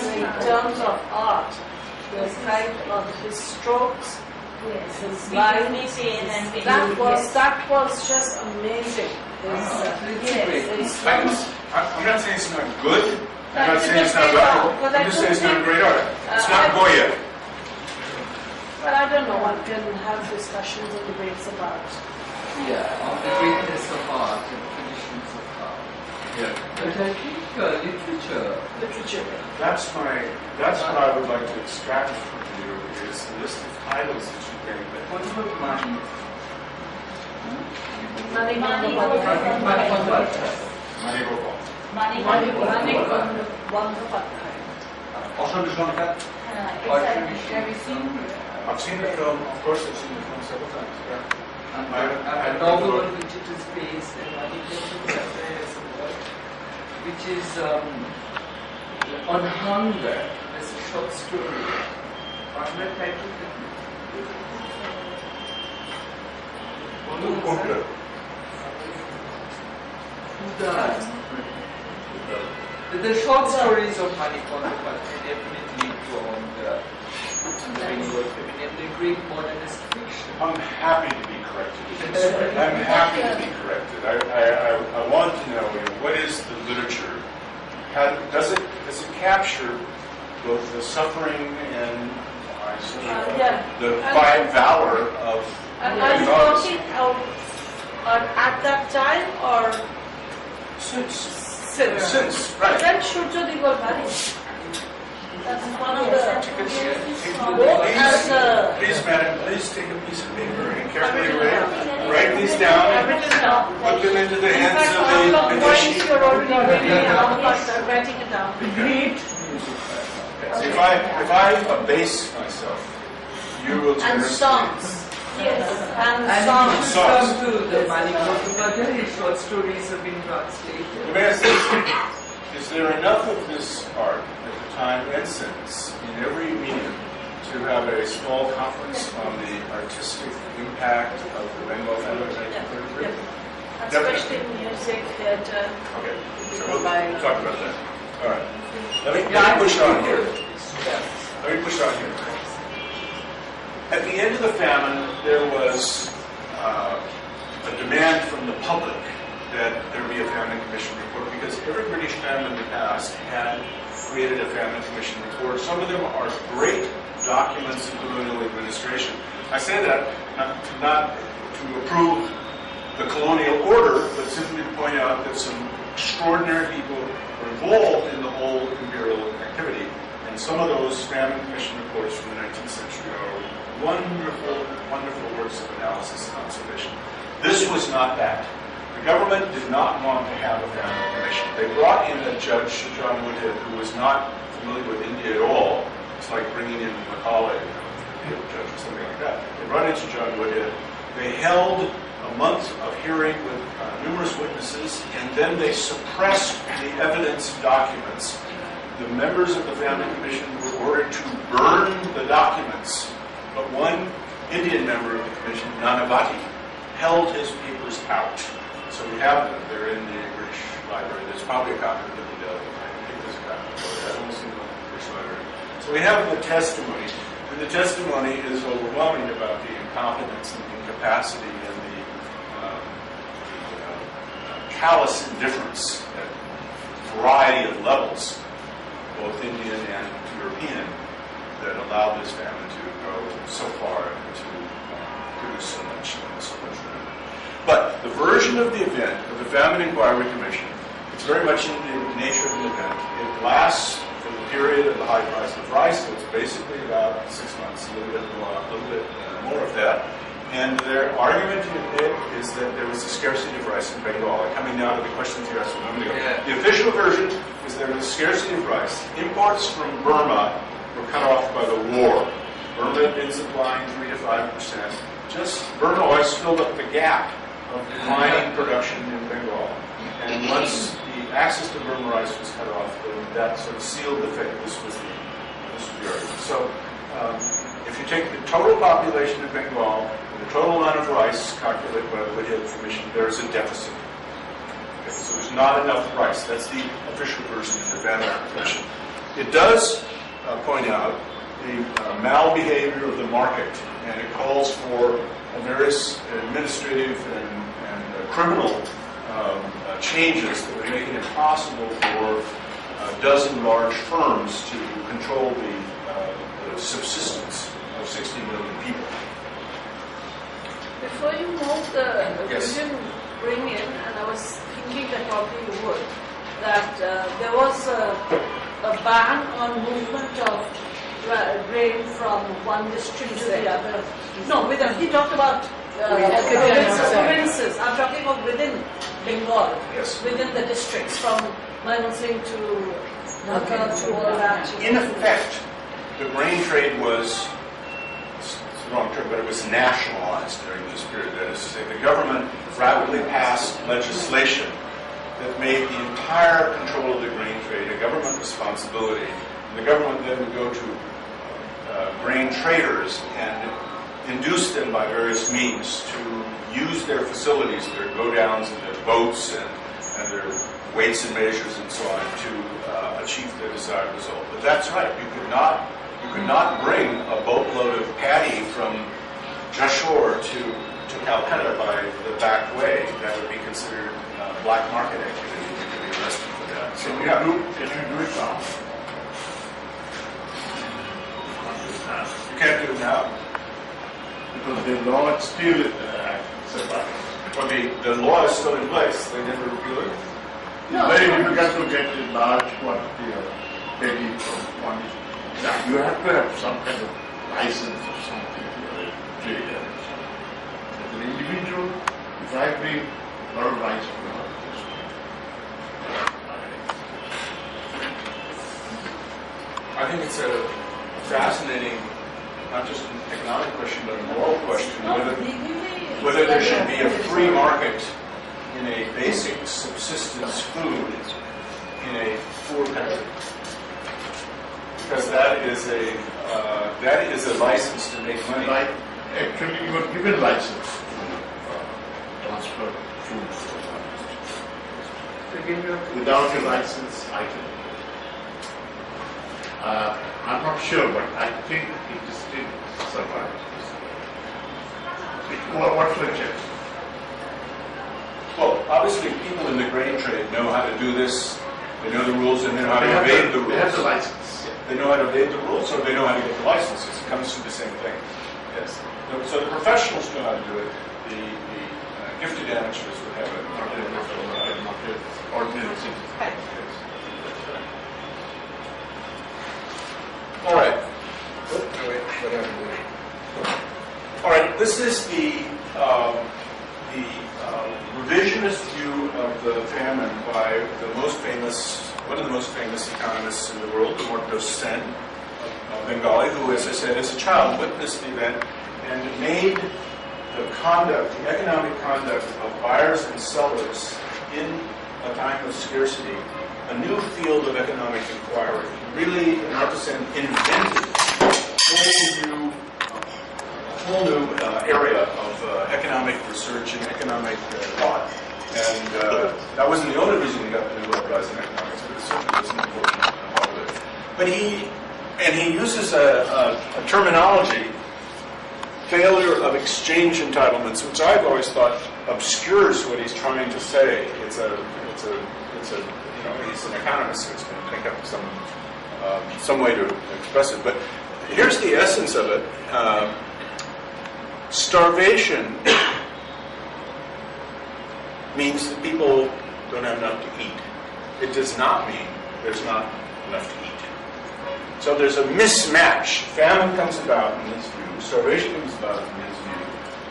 terms of art, the kind of his strokes, his lines, that was just amazing. I'm not saying it's not good. I'm not saying it's not wonderful. I'm just saying it's not great art. It's not Goya. But I don't know, one can have discussions and debates about. Yeah, on the greatness of art and traditions of art. Yeah. But I think literature. That's what I would like to extract from you is the list of titles that you gave. What about money? I've seen the film, of course I've seen the film several times, yeah. A novel on which it is based, which is on hunger. There's a short story. What's the title? Who died? The short stories of Famine Codes definitely go on the Bengal Famine and the great modernist fiction. I'm happy to be corrected. I'm happy to be corrected. I want to know what is the literature? Does it capture both the suffering and the quiet valor of Are you talking at that time or since? Right. Then Shurja Digal Bari. That's one of the Please, madam, please take a piece of paper and carefully write these down. Put them into the hands of the points you're already reading out, writing it down. Great. If I abase myself, you will turn And songs. Yes. And songs. Come to the Famine Codes, short stories have been translated. May I say, is there enough of this art at the time and since in every medium to have a small conference on the artistic impact of the Bengal Famine of 1933? Especially music, theatre. Okay, so we'll talk about that. All right. Let me push on here. Let me push on here. At the end of the famine, there was a demand from the public that there be a Famine Commission report because every British famine in the past had created a Famine Commission report. Some of them are great documents of colonial administration. I say that not to approve the colonial order, but simply to point out that some extraordinary people were involved in the whole imperial activity. And some of those Famine Commission reports from the 19th century are wonderful, wonderful works of analysis and observation. This was not that. The government did not want to have a Famine Commission. They brought in a judge, John Woodhead, who was not familiar with India at all. It's like bringing in Macaulay, a judge or something like that. They brought in John Woodhead. They held a month of hearing with numerous witnesses, and then they suppressed the evidence documents. The members of the Famine Commission were ordered to burn the documents, but one Indian member of the commission, Nanavati, held his papers out. So we have them. They're in the British Library. There's probably a copy of them in Delhi. I think there's a copy of it. I've only seen them in the British Library. So we have the testimony, and the testimony is overwhelming about the incompetence and the incapacity and the callous indifference at a variety of levels, both Indian and European, that allowed this famine to go so far and to produce so much ruin. But the version of the event of the Famine Inquiry Commission, it's very much in the nature of the event. It lasts for the period of the high price of rice, so it's basically about 6 months, a little bit more of that. And their argument in it is that there was a scarcity of rice in Bengal. Coming now to the questions you asked a moment ago. Yeah. The official version is there was a scarcity of rice. Imports from Burma were cut off by the war. Burma had been supplying 3 to 5%. Just Burma always filled up the gap of declining production in Bengal. And once the access to Burma rice was cut off, then that sort of sealed the fate. This was the argument. So if you take the total population of Bengal, the total amount of rice calculated by the Woodhead Commission, there's a deficit. Okay, so there's not enough rice. That's the official version of the Famine Commission. It does point out the malbehavior of the market, and it calls for various administrative and criminal changes that would make it impossible for a dozen large firms to control the subsistence of 60 million people. Before you move the Yes. vision bring in, and I was thinking that probably you would, that there was a ban on movement of grain from one district to the other. No, he talked about provinces. I'm talking about within Bengal, Yes. within the districts, from Singh to Dhaka to all that. In effect, the grain trade was, it's the wrong term, but it was nationalized during this period. That is to say, the government rapidly passed legislation that made the entire control of the grain trade a government responsibility. And the government then would go to grain traders and induce them by various means to use their facilities, their go-downs and their boats and their weights and measures and so on to achieve the desired result. But that's right, you could not bring a boatload of paddy from Jashore to Calcutta by the back way. That would be considered black market activity. You could be arrested for that. So Can you yeah, do it now? you can't do it now. Because the law still separate. But the law is still in place. They never repeal it. No, It's very difficult to get a large quantity of petty from one. You have to have some kind of license or something for a trader. As an individual, if I bring a lot of rice from out of this, I think it's a fascinating, not just an economic question, but a moral question, whether there should be a free market in a basic subsistence food in a poor country. Because that is a license to make money. Like, actually, you were given license to transfer food. Without a license, I can. I'm not sure, but I think it is still survives. What's the check? Well, obviously, people in the grain trade know how to do this. They know the rules and they know how to evade the rules. They have the license. They know how to evade the rules, or they know how to get the licenses. It comes to the same thing. Yes. So the professionals know how to do it. The gifted amateurs would have it. Ordinary citizens. All right. All right. This is the revisionist view of the famine by one of the most famous economists in the world, Amartya Sen, of Bengali, who, as I said, as a child witnessed the event and made the economic conduct of buyers and sellers in a time of scarcity a new field of economic inquiry. Really, Amartya Sen invented a whole new area of economic research and economic thought. And that wasn't the only reason he got the Nobel Prize in economics, but it certainly was an important part of it. But he uses a terminology, failure of exchange entitlements, which I've always thought obscures what he's trying to say. He's an economist, so he's going to think up some way to express it. But here's the essence of it. Starvation means that people don't have enough to eat. It does not mean there's not enough to eat. So there's a mismatch. Famine comes about in his view, starvation comes about in his view,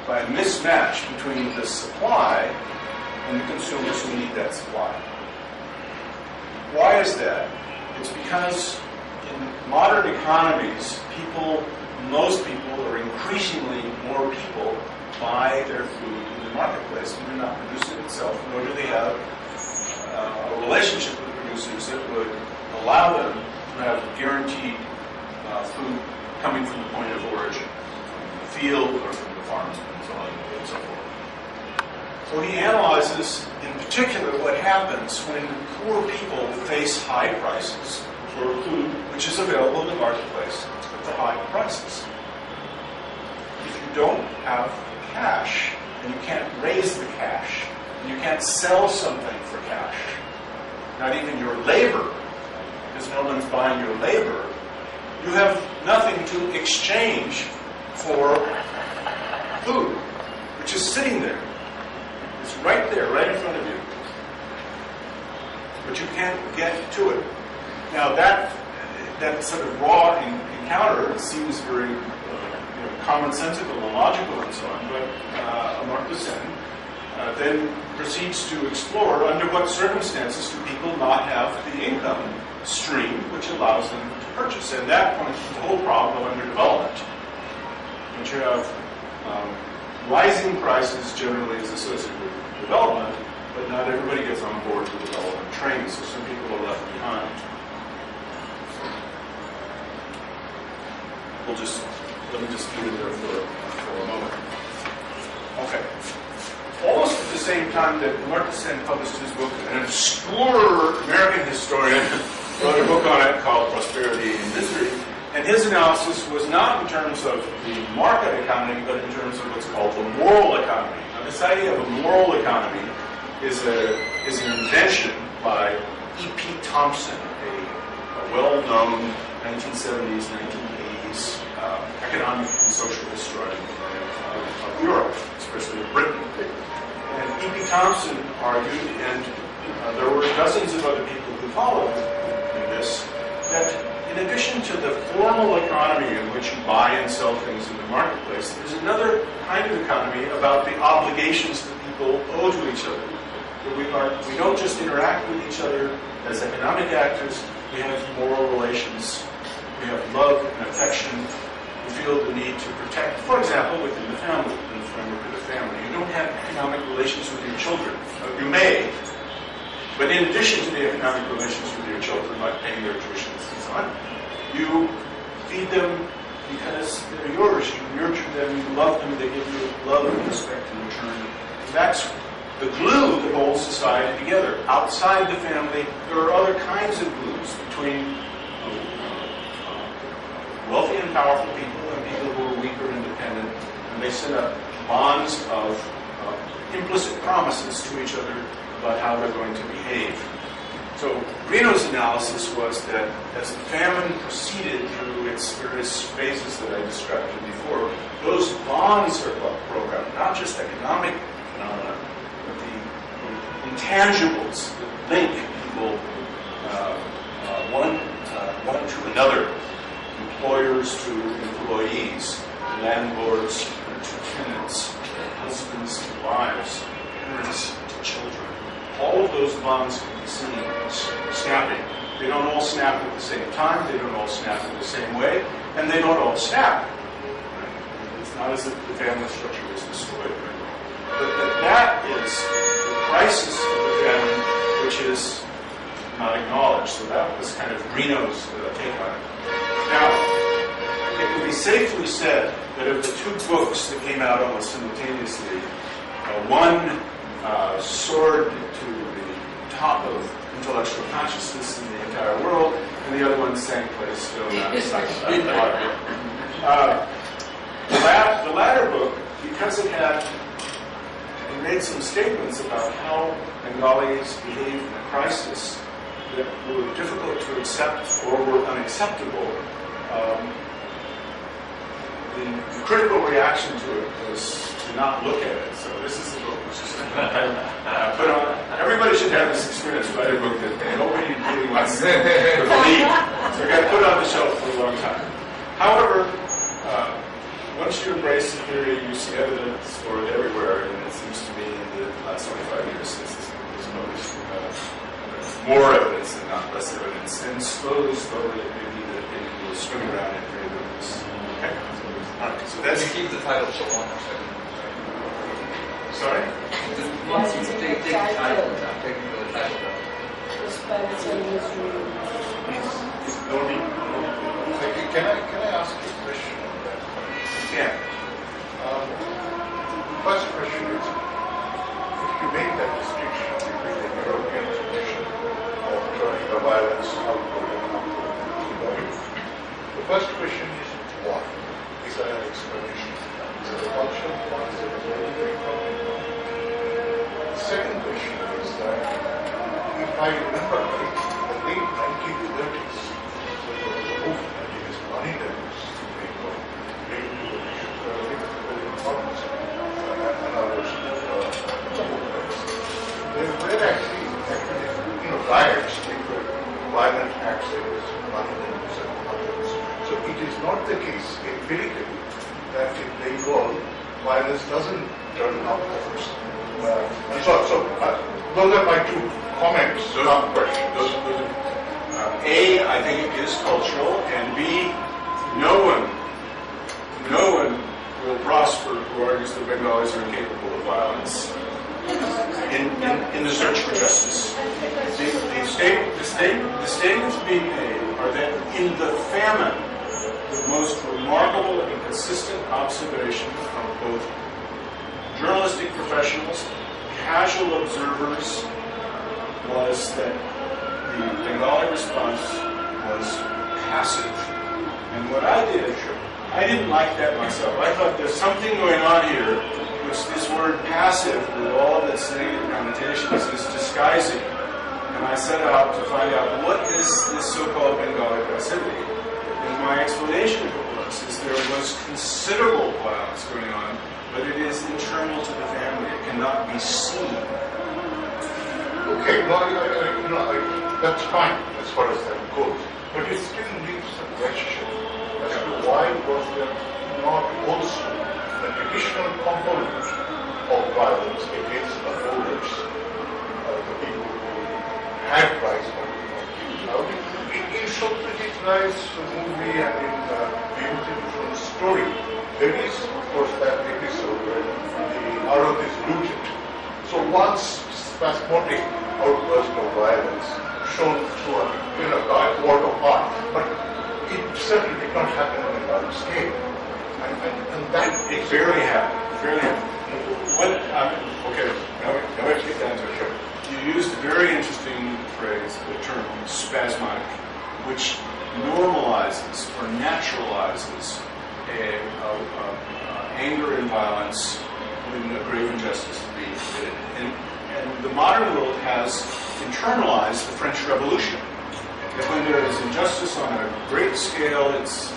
by a mismatch between the supply and the consumers who need that supply. Why is that? It's because in modern economies, most people, or increasingly more people, buy their food in the marketplace and do not produce it itself, nor do they have a relationship with the producers that would allow them to have guaranteed food coming from the point of origin, from the field or from the farms and so on and so forth. So he analyzes in particular what happens when poor people face high prices for food which is available in the marketplace at the high prices. If you don't have cash, and you can't raise the cash, and you can't sell something for cash, not even your labor, because no one's buying your labor, you have nothing to exchange for food, which is sitting there. It's right there, right in front of you. But you can't get to it. Now that sort of raw encounter seems very commonsensical and logical and so on, but Amartya Sen then proceeds to explore under what circumstances do people not have the income stream which allows them to purchase. And that points to the whole problem of underdevelopment. Which you have rising prices generally is associated with development, but not everybody gets on board with the development train, so some people are left behind. Let me just leave it there for a moment. Okay. Almost at the same time that Amartya Sen published his book, an obscure American historian wrote a book on it called Prosperity and Misery, and his analysis was not in terms of the market economy, but in terms of what's called the moral economy. Now, this idea of a moral economy is an invention by E.P. Thompson, a well-known 1970s, 1980s economic and social historian of Europe, especially of Britain. And E.P. Thompson argued, and there were dozens of other people who followed in this, that in addition to the formal economy in which you buy and sell things in the marketplace, there's another kind of economy about the obligations that people owe to each other. That we don't just interact with each other as economic actors, we have moral relations, we have love and affection, we feel the need to protect, for example, within the family, in the framework of the family. You don't have economic relations with your children. You may, But in addition to the economic relations with your children, like paying their tuitions and so on, you feed them because they're yours. You nurture them, you love them, they give you love and respect in return. And that's the glue that holds society together. Outside the family, there are other kinds of glues between wealthy and powerful people and people who are weak or independent, and they set up bonds of implicit promises to each other about how they're going to behave. So Reno's analysis was that as the famine proceeded through its various phases that I described to you before, those bonds are broke up, not just economic phenomena, but the intangibles that link people one to another, employers to employees, landlords to tenants, husbands to wives, parents to children. All of those bonds can be seen snapping. They don't all snap at the same time, they don't all snap in the same way, and they don't all snap. Right? It's not as if the family structure is destroyed. Right? But that is the crisis of the family, which is not acknowledged. So that was kind of Reno's take on it. Now, it can be safely said that of the two books that came out almost simultaneously, one soared to the top of intellectual consciousness in the entire world, and the other one sank place still not the latter book, because it made some statements about how Bengalis behave in a crisis that were difficult to accept or were unacceptable. The critical reaction to it was to not look at it. So this is the book which is put on. Everybody should have this experience by a book that nobody really wants to read. So it got put on the shelf for a long time. However, once you embrace the theory, you see evidence for it everywhere, and it seems to me in the last 25 years since this book was published, more evidence and not less evidence. And slowly, it may be that it will swing around in favor of this. Okay. All right, so that's... keep the title so long. Sorry? Once you take the title, I'm taking the title. Can I ask you a question on that? Yeah. First question is, if you make that distinction between the European tradition of turning the violence outward and upward, the first question is why? Is there an explanation? Is it a cultural one? Is it a military one? The second question is that, if I remember right, in the late 1930s, there was a movement against money levels in Bengal, related to the issue of and others. There were actually riots, violent acts against money levels and others. So it is not the case empirically that in Bengal violence doesn't turn upwards. And so those are my two comments, not questions. A, I think it is cultural, and B, no one will prosper who argues that Bengalis are incapable of violence in the search for justice. The statements being made are that in the famine, the most remarkable and consistent observation from both journalistic professionals, casual observers, was that the Bengali response was passive. And what I didn't like that myself. I thought there's something going on here which this word passive, with all of its negative connotations, is disguising. And I set out to find out what is this so-called Bengali passivity. And my explanation of it is there was considerable violence going on, but it is internal to the family. It cannot be seen. Okay, that's fine as far as that goes. But it still leaves a question as to why was there not also an additional component of violence against the holders, the people who had prize money. Now, in Socrates' Rise movie and in the Beautiful Story, there is, of course, that episode where the Arab is looted. So once spasmodic outburst of violence shown through a work of art, but it certainly did not happen on a large scale. And that It barely happened. Barely happened. Okay, now I take that into account. You used a very interesting phrase, the term spasmodic, which normalizes or naturalizes anger and violence when a grave injustice is being committed. And the modern world has internalized the French Revolution. That when there is injustice on a great scale, it's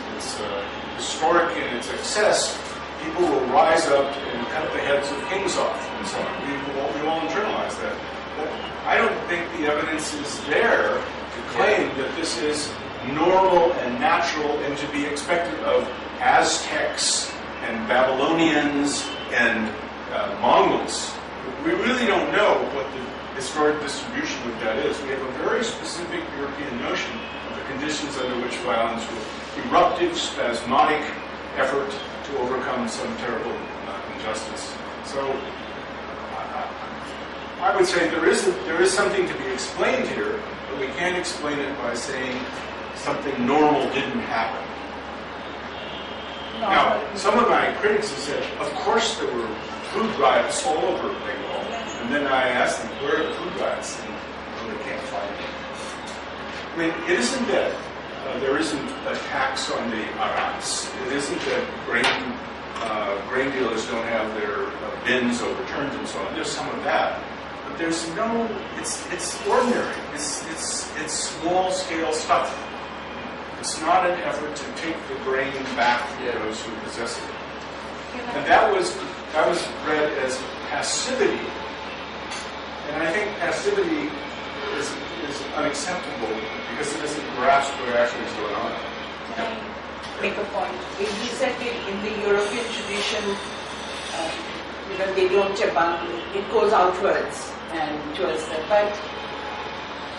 historic in its excess, people will rise up and cut the heads of kings off and so on. We all internalize that. But I don't think the evidence is there to claim that this is normal and natural and to be expected of Aztecs and Babylonians and Mongols. We really don't know what the historic distribution of that is. We have a very specific European notion of the conditions under which violence will eruptive, spasmodic effort to overcome some terrible injustice. So I would say there is something to be explained here, but we can't explain it by saying something normal didn't happen. No. Now, some of my critics have said, of course there were food riots all over Bengal. And then I asked them, where are the food riots? And they can't find them. I mean, it isn't that there isn't a tax on the arats. It isn't that grain dealers don't have their bins overturned and so on. There's some of that. But there's no, it's ordinary. It's small-scale stuff. It's not an effort to take the grain back from those who possess it. And that was read as passivity. And I think passivity is unacceptable because it doesn't grasp what actually is going on. Can I make a point? If you said in the European tradition, they don't abandon, it goes outwards and towards them. But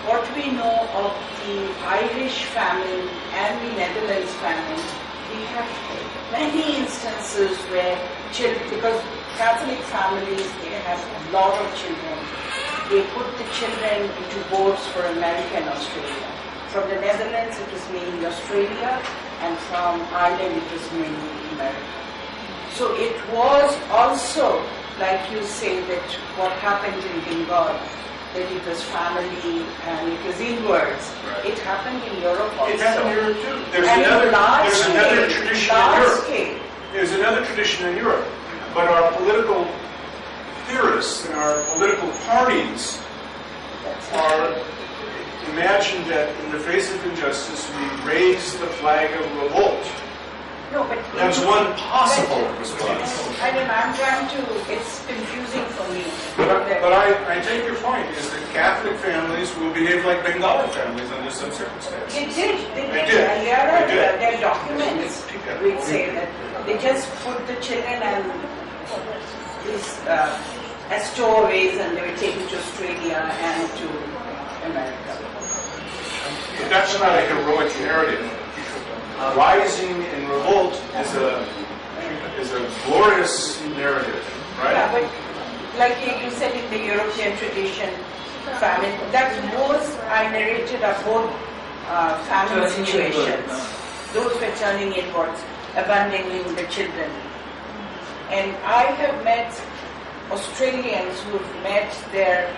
what we know of the Irish famine and the Netherlands famine, we have many instances where children, because Catholic families, they have a lot of children, they put the children into boats for America and Australia. From the Netherlands, it was mainly Australia, and from Ireland, it was mainly America. So it was also, like you say, that what happened in Bengal, that it was family and it was inwards. Right. It happened in Europe also. It happened in Europe too. There's And another large tradition scale, in Europe. scale. There's another tradition in Europe. But our political theorists and our political parties are imagine that in the face of injustice we raise the flag of revolt. No, but That's one possible response. I mean, I'm trying to, it's confusing for me. But I take your point, is that Catholic families will behave like Bengali families under some circumstances. They did. They did. And there are They did. there are documents which say that they just put the children and these as stowaways and they were taken to Australia and to America. But that's not a heroic narrative. Rising in revolt is a glorious narrative, right? Yeah, but like you said in the European tradition, famine, that those I narrated are both famine situations. Those were turning inwards, abandoning the children. And I have met Australians who've met their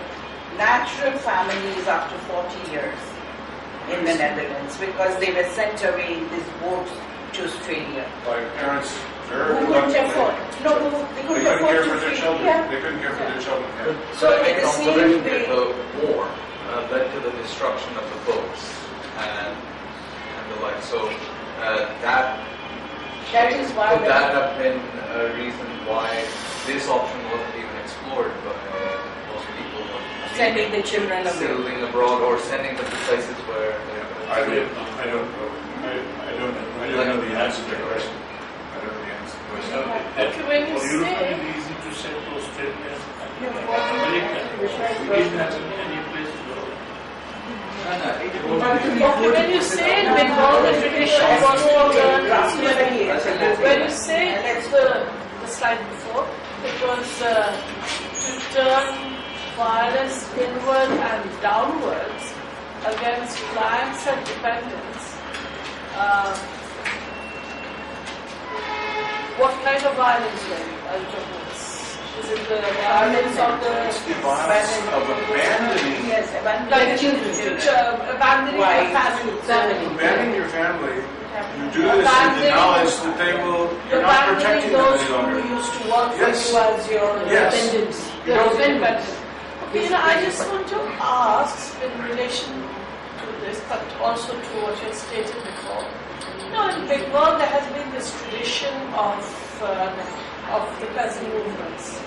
natural families after 40 years in the Netherlands because they were sent away in these boats to Australia. By parents very Who couldn't reluctantly. afford? No, they They couldn't couldn't afford care to for their feed. children. Yeah. They couldn't care for their children. Yeah. So in the same way, The war led to the destruction of the boats and the like. So that is why could that have been a reason why this option wasn't even explored by most people? sending the children away. Sailing abroad or sending them to places where I don't know. I don't know the answer to that question. I don't know the answer to the question. Okay, when you For Europe, say, it's easy to send to Australia and America. We didn't have any place to go. okay, when you say Bengal, the tradition was to learn slavery. When you say the slide before, it was to turn violence inward and downwards against clients and dependents. What kind of violence then are you talking about? Is it the violence of the... It's the violence of abandoning. Yes, Like abandoning your family. Abandoning your family, you do this with the knowledge that you're not protecting them those any who longer. used to work for Yes. you as your Yes. dependents. You Your don't- dependents. Okay, I just want to ask in relation to this, but also to what you had stated before. In Bengal there has been this tradition of the peasant movements.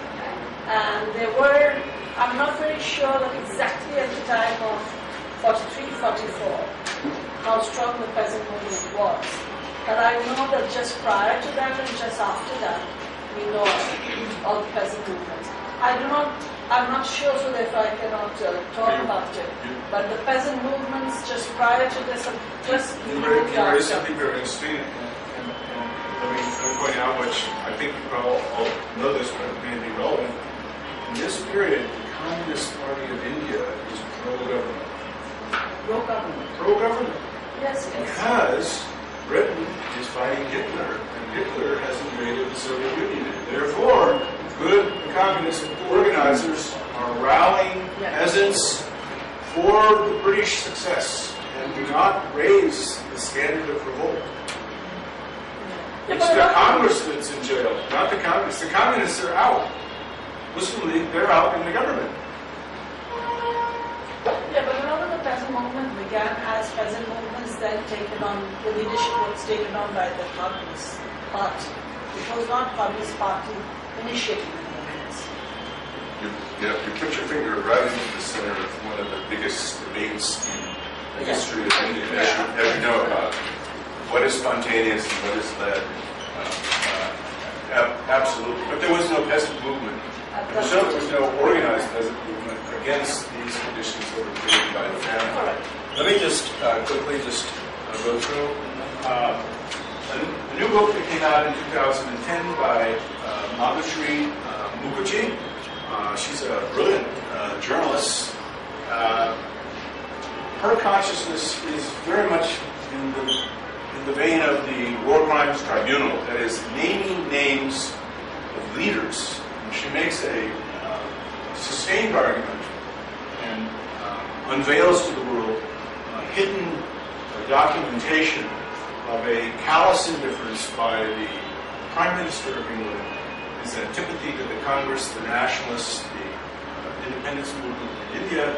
And they were, I'm not very sure that exactly at the time of 43, 44, how strong the peasant movement was. But I know that just prior to that and just after that, we know all the peasant movements. I'm not sure, so therefore I cannot talk about it. But the peasant movements just prior to this, just You raised something very interesting, and let me point out, which I think you all know this, but it may be relevant. In this period, the Communist Party of India is pro-government. Pro-government. Pro-government. Yes, yes. Because Britain is fighting Hitler, and Hitler has invaded the Soviet Union. Therefore, good communist organizers are rallying peasants for the British success and do not raise the standard of revolt. It's the Congress that's in jail, not the communists. The communists are out. Muslim League, they're out in the government. Yeah, but remember the peasant movement began as peasant movements, then taken on, the leadership was taken on by the Communist Party. It was not Communist Party initiating the movements. You put your finger right into the center of one of the biggest debates in the history of India, as you know about what is spontaneous and what is led. Absolutely. But there was no peasant movement. There was no organized peasant movement against these conditions that were created by the famine. Let me just quickly go through A new book that came out in 2010 by Madhushree Mukherjee. She's a brilliant journalist. Her consciousness is very much in the vein of the War Crimes Tribunal, that is, naming names of leaders. And she makes a sustained argument and unveils to the world hidden documentation of a callous indifference by the Prime Minister of England, his antipathy to the Congress, the Nationalists, the independence movement in India.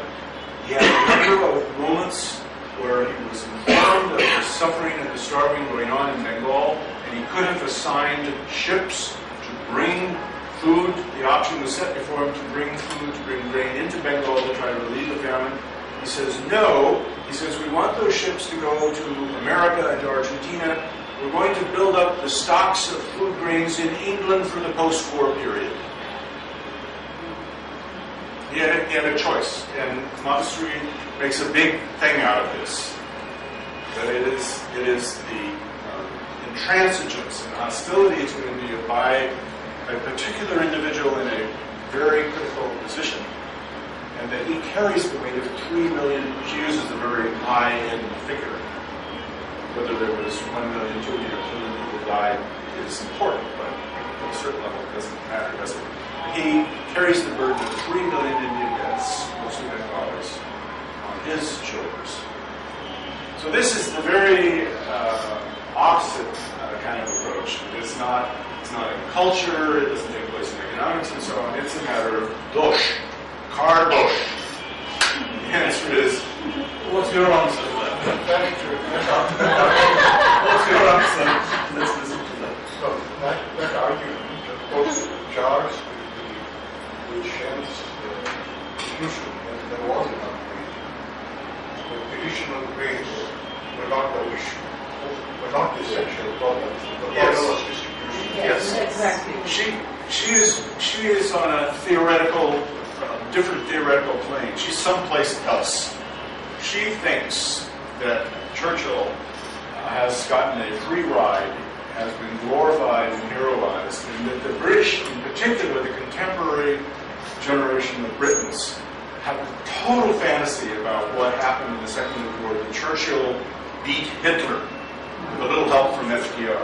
He had a number of moments where he was informed of the suffering and the starving going on in Bengal, and he could have assigned ships to bring food. The option was set before him to bring food, to bring grain into Bengal to try to relieve the famine. He says no. He says, we want those ships to go to America and to Argentina. We're going to build up the stocks of food grains in England for the post-war period. He had a choice, and Madhushree makes a big thing out of this. That it is the intransigence and hostility to India by a particular individual in a very critical position, and that he carries the weight of 3 million. She uses a very high-end figure. Whether there was 1 million, 2 million, 2 million people died is important, but at a certain level it doesn't matter, does it? He carries the burden of 3 million Indian deaths, mostly Bengalis, on his shoulders. So this is the very opposite kind of approach. It's not in culture, it doesn't take place in economics and so on. It's a matter of dosh, car dosh. The answer is, what's your answer to that? Very true. What's your answer? Let's listen to that. So that argument, of course, jars with Shell's solution when there was enough grain. The additional grains were not the issue, were not the essential problem. The problem was distribution. Yes, exactly. She is on a theoretical, different theoretical plane. She's someplace else. She thinks that Churchill has gotten a free ride, has been glorified and heroized, and that the British, in particular the contemporary generation of Britons, have a total fantasy about what happened in the Second World War. That Churchill beat Hitler with a little help from FDR.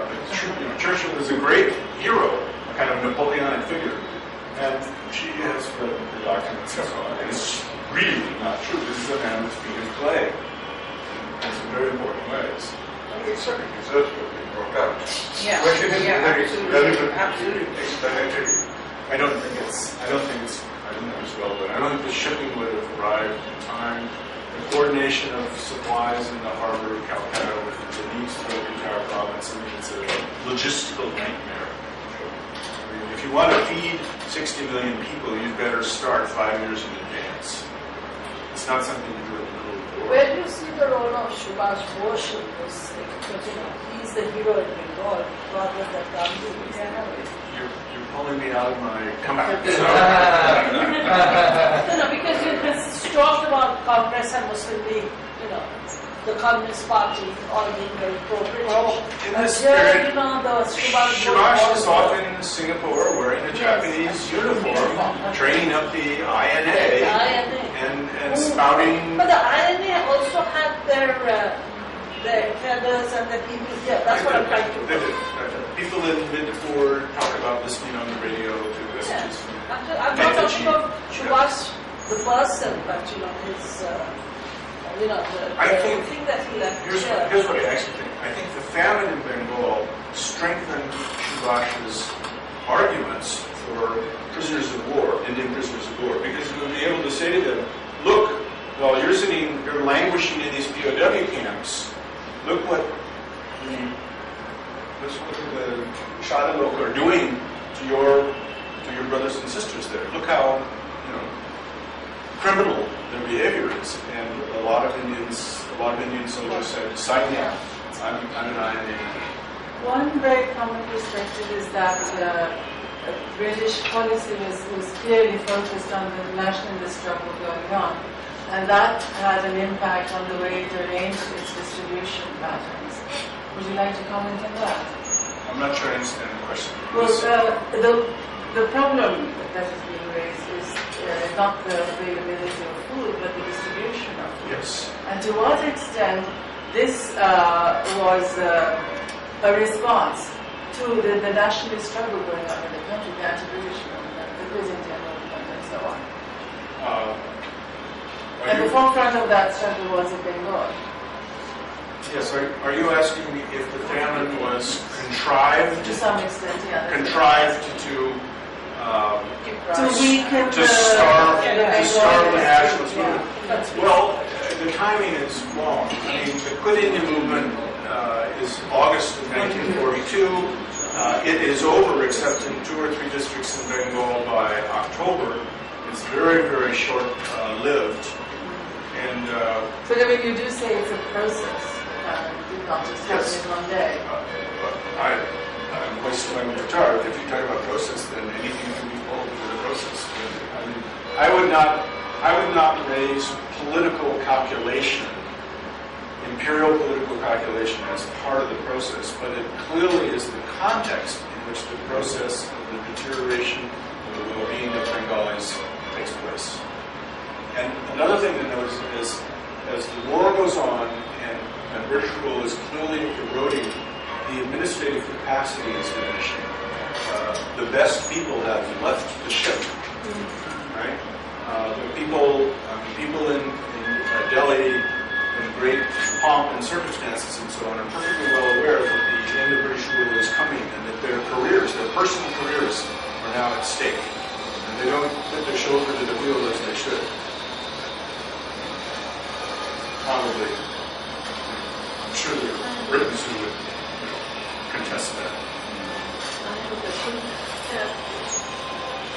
Churchill is a great hero, a kind of Napoleonic figure. And she has read the documents and so on. And it's really not true. This is a man that's being played in some very important ways. It certainly deserves to be brought out. Yeah. Question is Yeah, whether it's absolutely. relevant Absolutely. explanatory. I don't know it's relevant. I don't think the shipping would have arrived in time. The coordination of supplies in the harbor of Calcutta with the needs for the entire province, I mean, it's a logistical nightmare. I mean, if you want to feed 60 million people, you'd better start 5 years in advance. It's not something you do in the middle of the war. Where do you see the role of Subhash Bose in this thing? Because, he's the hero in Bengal rather than Gandhi. You're pulling me out of my comeback. No, because you talked about Congress and Muslim League, the Communist Party all being very pro-British. Well, in this Here, period, the Subhash Subhash is Bose often in Singapore wearing a Japanese uniform, training up the INA, and spouting. But the INA also had their cadres and the people here. That's what I'm trying to. People in Midford talk about listening on the radio to messages. I'm not talking about Subhash the person, but his. The thing that he left Here's what I actually think. I think the famine in Bengal strengthened Subhash's arguments for prisoners of war, Indian prisoners of war, because he would be able to say to them, look, while you're languishing in these POW camps, look what the Shadalok are doing to your brothers and sisters there. Look how criminal their behavior is, and a lot of Indian soldiers said, "Sign me up. I'm an INA." One very common perspective is that British policy was clearly focused on the nationalist struggle going on, and that had an impact on the way it arranged its distribution patterns. Would you like to comment on that? I'm not sure I understand the question. Well, the problem that is being raised is not the availability of food, but the distribution of food. Yes. And to what extent this was a response to the nationalist struggle going on in the country, the anti-British movement, the Byzantine movement, and so on. And the forefront of that struggle was in Bengal. Yes. Are you asking me if the famine was contrived? To some extent, yeah. Contrived to weaken to starve the national yeah. movement. Well, the timing is wrong. I mean, the Quit India movement is August of 1942. It is over, except in 2 or 3 districts in Bengal, by October. It's very, very short-lived. And but I mean, you do say it's a process. It did not just happen in one day. I'm wasting my guitar. If you talk about process, then anything can be called a process. I mean, I would not raise political calculation, imperial political calculation, as part of the process, but it clearly is the context in which the process of the deterioration of the well-being of Bengalis takes place. And another thing to notice is, as the war goes on and British rule is clearly eroding, the administrative capacity is diminishing. The best people have left the ship, right? The people in Delhi, in great pomp and circumstances and so on, are perfectly well aware that the end of British rule is coming, and that their careers, their personal careers, are now at stake. And they don't put their shoulder to the wheel as they should. Probably, I'm sure there are Britons who would contest that. I have a question.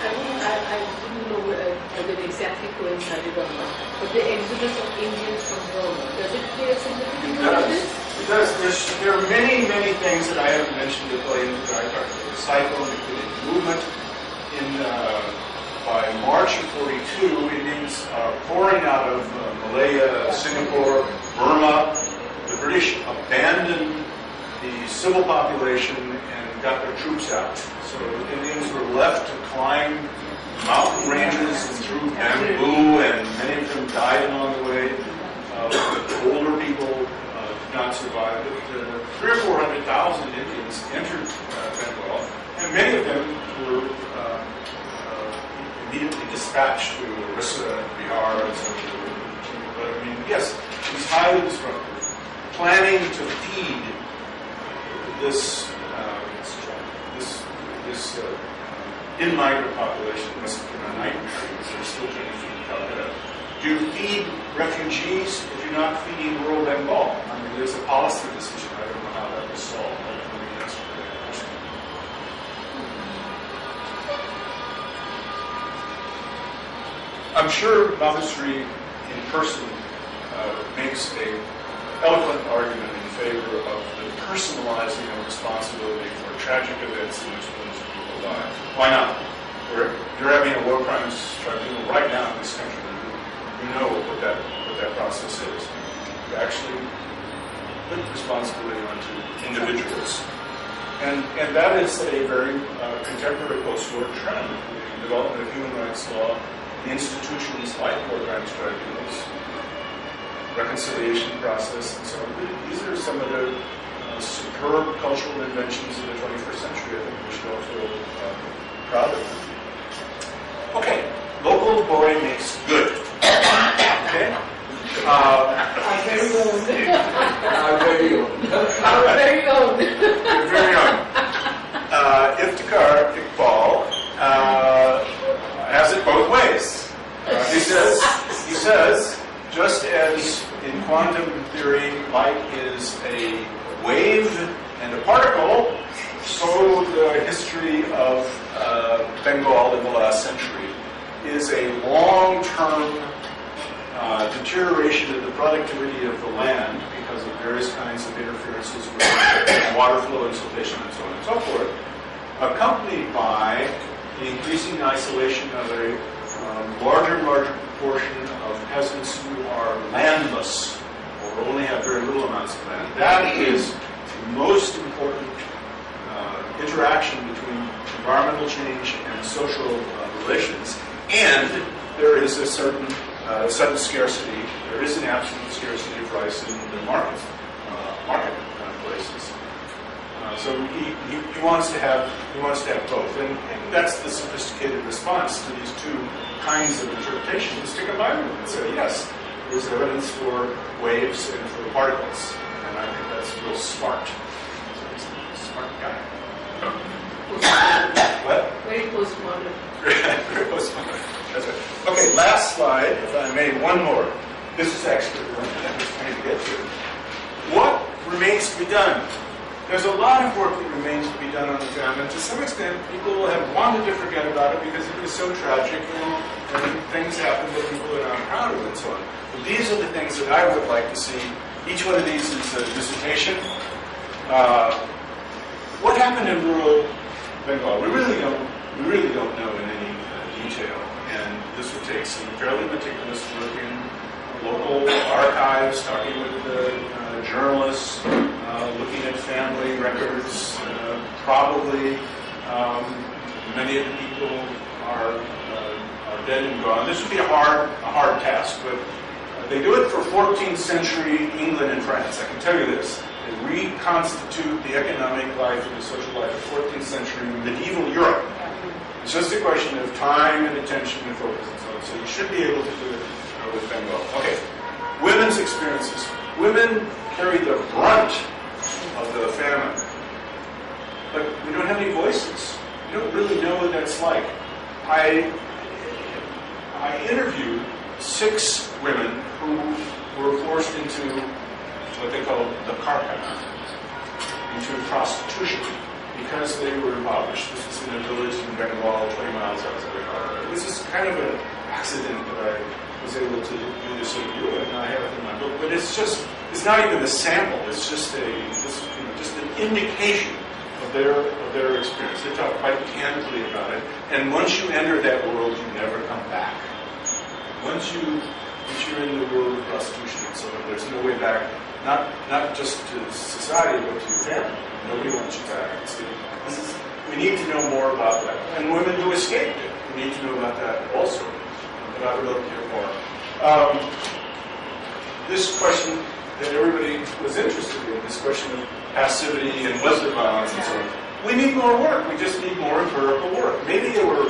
I didn't know whether it exactly coincided or not, but the exodus of Indians from Burma, does it play a significant role in this? It does. There are many, many things that I haven't mentioned that play into the cycle and the movement. By March of 42, Indians are pouring out of Malaya, Singapore, Burma. The British abandon the civil population and got their troops out. So the Indians were left to climb mountain ranges and through bamboo, and many of them died along the way. Older people did not survive. But 300,000 or 400,000 Indians entered Bengal, and many of them were immediately dispatched to Orissa, Bihar, and so forth. But I mean, yes, these highly disruptive, planning to feed this in-migrant population must have been a nightmare because they're still trying to feed Calcutta. Do you feed refugees if you're not feeding rural Bengal? I mean, there's a policy decision. I don't know how that was solved. I don't know the answer to that question. I'm sure Babusri in person makes an eloquent argument in favor of the personalizing of responsibility for tragic events in which millions of people die. Why not? You're having a war crimes tribunal right now in this country. You know what that process is. You actually put responsibility onto individuals. And that is a very contemporary post-war trend. The development of human rights law, institutions like war crimes tribunals, reconciliation process, and so on. These are some of the superb cultural inventions of the 21st century. I think we should all feel proud of them. Okay, local boy makes good. Okay? Our very own. Our very own. Our very own. Your very own. Iftikhar Iqbal has it both ways. He says, just as in quantum theory, light is a wave and a particle, so the history of Bengal in the last century is a long-term deterioration of the productivity of the land because of various kinds of interferences with water flow and siltation and so on and so forth, accompanied by the increasing isolation of a larger and larger proportion of peasants who are landless or only have very little amounts of land. That is the most important interaction between environmental change and social relations. And there is a certain sudden scarcity. There is an absolute scarcity of rice in the market places. So he wants to have both, and that's the sophisticated response to these two kinds of interpretations. Stick a Bible and say, yes, there's evidence for waves and for particles, and I think that's real smart. So he's a smart guy. What? Very postmodern. Very postmodern. That's right. Okay, last slide, if I may, one more. This is actually the one that I was trying to get to. What remains to be done? There's a lot of work that remains to be done on the famine. To some extent, people have wanted to forget about it because it was so tragic and things happened that people are not proud of and so on. But these are the things that I would like to see. Each one of these is a dissertation. What happened in rural Bengal? We really don't know in any detail, and this would take some fairly meticulous work in local archives, talking with journalists, looking at family records. Probably many of the people are dead and gone. This would be a hard task, but they do it for 14th century England and France. I can tell you this. They reconstitute the economic life and the social life of 14th century medieval Europe. It's just a question of time and attention and focus and so on. So you should be able to do it with Bengal. Okay. Women's experiences. Women carry the brunt of the famine. But we don't have any voices. We don't really know what that's like. I interviewed 6 women who were forced into what they call the karkhana, into prostitution, because they were impoverished. This was in a village in Bengal, 20 miles outside of Colorado. This is kind of an accident that I was able to do this interview, and I have it in my book. But it's not even a sample. It's just an indication of their experience. They talk quite candidly about it. And once you enter that world, you never come back. Once you're in the world of prostitution, So there's no way back, not just to society, but to your family. Nobody wants you back. We need to know more about that. And women who escaped it, we need to know about that also. But I would love to hear more. This question that everybody was interested in, this question of passivity and was there violence and so on. We need more work. We just need more empirical work. Maybe there were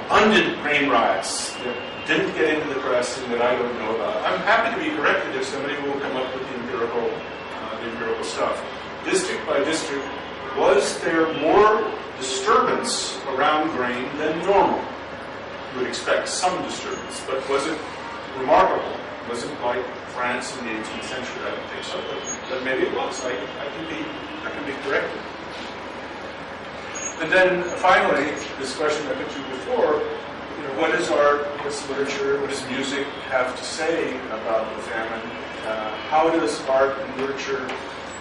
abundant grain riots that didn't get into the press and that I don't know about. I'm happy to be corrected if somebody will come up with the empirical stuff. District by district, was there more disturbance around grain than normal? You would expect some disturbance, but was it remarkable? Was it like France in the 18th century? I don't think so, but maybe it was. I can be corrected. And then finally, this question I put to you before, what is art, what's literature, what does music have to say about the famine? How does art and literature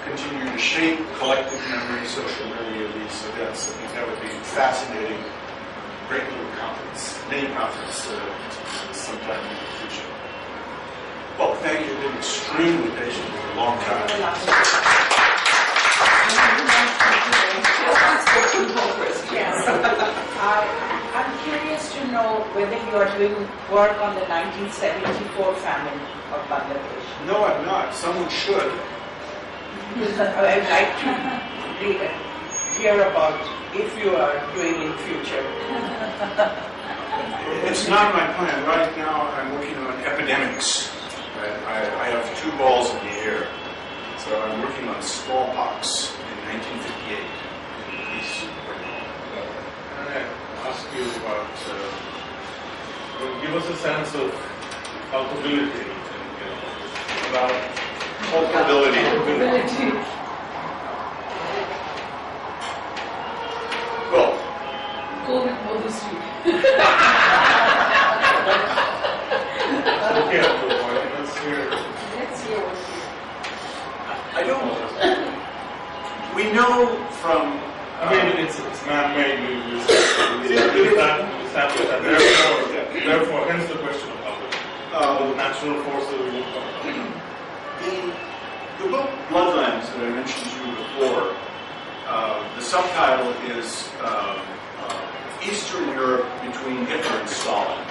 continue to shape collective memory, social memory of these events? I think that would be fascinating. Great little conference, mini conference sometime in the future. Well, thank you. You've been extremely patient for a long time. Yes. I'm curious to know whether you are doing work on the 1974 famine of Bangladesh. No, I'm not. Someone should. I'd like to hear about if you are doing in future. It's not my plan. Right now, I'm working on epidemics. I have two balls in the air. So I'm working on smallpox in 1958 in East Bengal. Can I ask you about, give us a sense of culpability, about Culpability. Well, Go with Mother Street. okay, let's hear. Let's hear what I don't. We know from. I mean, it's man-made. We establish that. Therefore, hence the question of culpability. Natural forces we won't talk about. The book Bloodlands that I mentioned to you before, the subtitle is Eastern Europe between Hitler and Stalin.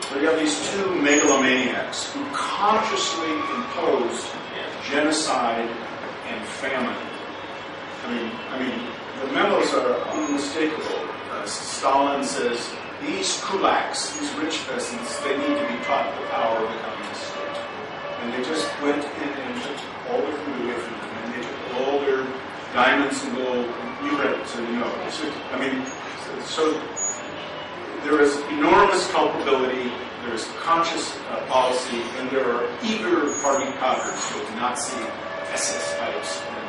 So you have these two megalomaniacs who consciously imposed genocide and famine. I mean, the memos are unmistakable. Stalin says these kulaks, these rich peasants, they need to be taught the power of the communist state. And they just went in and took all their food away from them, and they took all their diamonds and gold. You read it, so you know. So there is enormous culpability, there is conscious policy, and there are eager party cadres with Nazi SS types and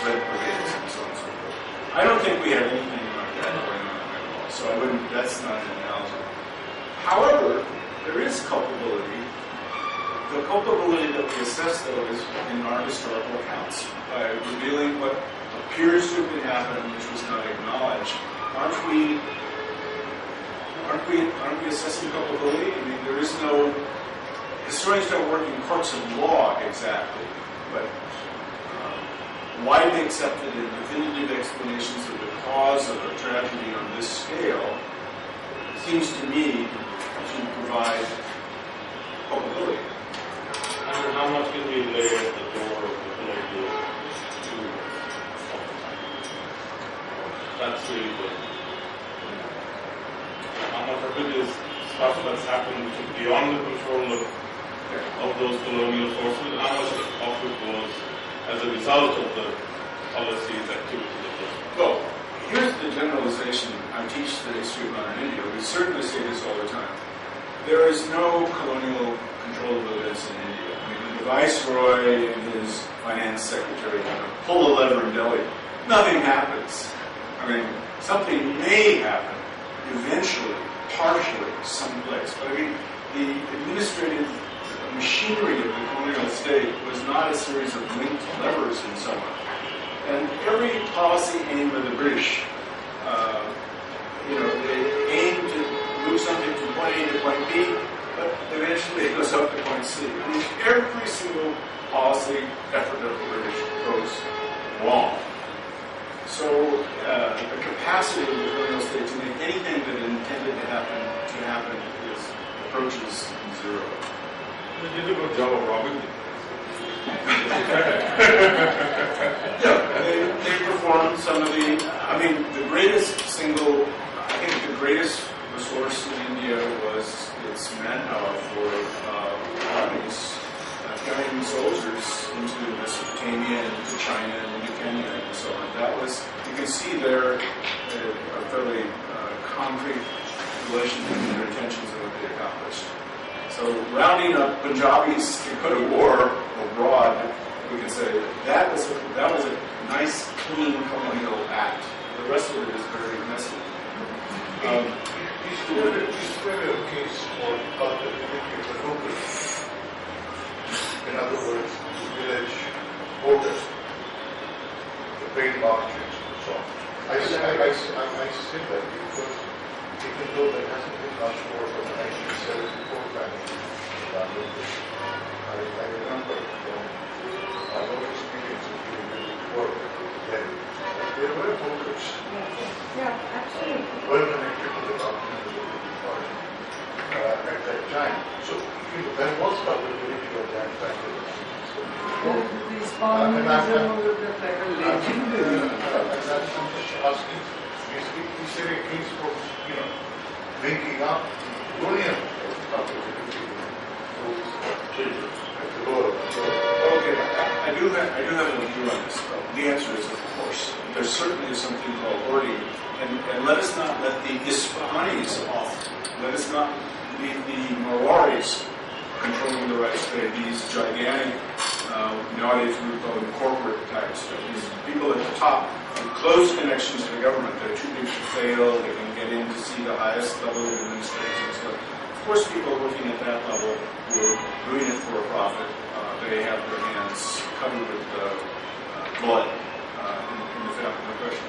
red brigades and so on and so forth. I don't think we have anything like that going on at all, so that's not an analogy. However, there is culpability. The culpability that we assess, though, is in our historical accounts by revealing what appears to have been happening, which was not acknowledged. Aren't we assessing culpability? I mean, there is no. Historians don't work in courts of law exactly, but widely accepted and definitive explanations of the cause of a tragedy on this scale seems to me to provide culpability. And how much can we lay at the door of the political tool? That's really the. How much of it is stuff that's happened which is beyond the control of those colonial forces, and how much of it was as a result of the policies, activities of those? Well, here's the generalization. I teach the history of modern India. We certainly say this all the time. There is no colonial control of events in India. I mean, the Viceroy and his finance secretary pull a lever in Delhi. Nothing happens. I mean, something may happen eventually, partially, someplace. But I mean, the administrative machinery of the colonial state was not a series of linked levers in some way. And every policy aimed at the British, they aimed to move something from point A to point B, but eventually it goes up to point C. I mean, every single policy effort of the British goes wrong. So the capacity of the colonial state to make anything that it intended to happen approaches zero. They did a good job of robbing them. Yeah, they performed some of the, I mean, the greatest resource in India was its manpower for armies carrying soldiers into Mesopotamia and into China and into Kenya and so on. That was, you can see there a fairly concrete relation between their intentions and what they accomplished. So rounding up Punjabis to go to war abroad, we can say that was a nice, clean colonial act. The rest of it is very messy. Is there a case for cultivating the locals? In other words, the village voters, the paid markets, and so on. I say that because even though there hasn't been much more from the 1974 famine, I remember from my own experience of doing village work then, there were voters. Yeah, absolutely. Well connected to the government of the British Party at that time. So there was culpability of that time. These farmers are like a legend. I'm just asking, is there a case for, linking up colonial culpability with children at the lower level? Okay, I do have a view on this. The answer is, of course. There certainly is something called hoarding. And let us not let the Isfahanis off. Let us not leave the Mawaris controlling the rights trade, these gigantic, nowadays we would call them corporate types, these people at the top with close connections to the government. They're too big to fail, they can get in to see the highest level of administration and stuff. Of course, people working at that level who are doing it for a profit, they have their hands covered with blood in the family question.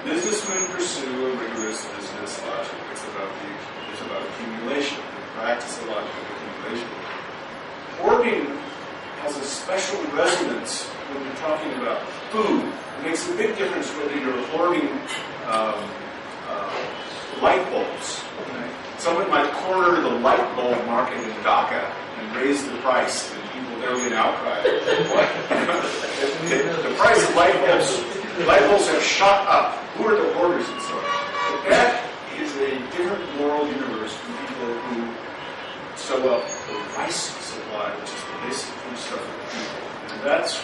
Businessmen pursue a rigorous business logic. It's about accumulation. They practice a logic of accumulation. Hoarding has a special resonance when you're talking about food. It makes a big difference whether you're hoarding light bulbs. Okay? Someone might corner the light bulb market in Dhaka and raise the price, and people there will be an outcry. The price of light bulbs have shot up. Who are the hoarders and so on? But that is a different moral universe from people who sew up the rice supply, which is the basic foodstuff of the people. And that's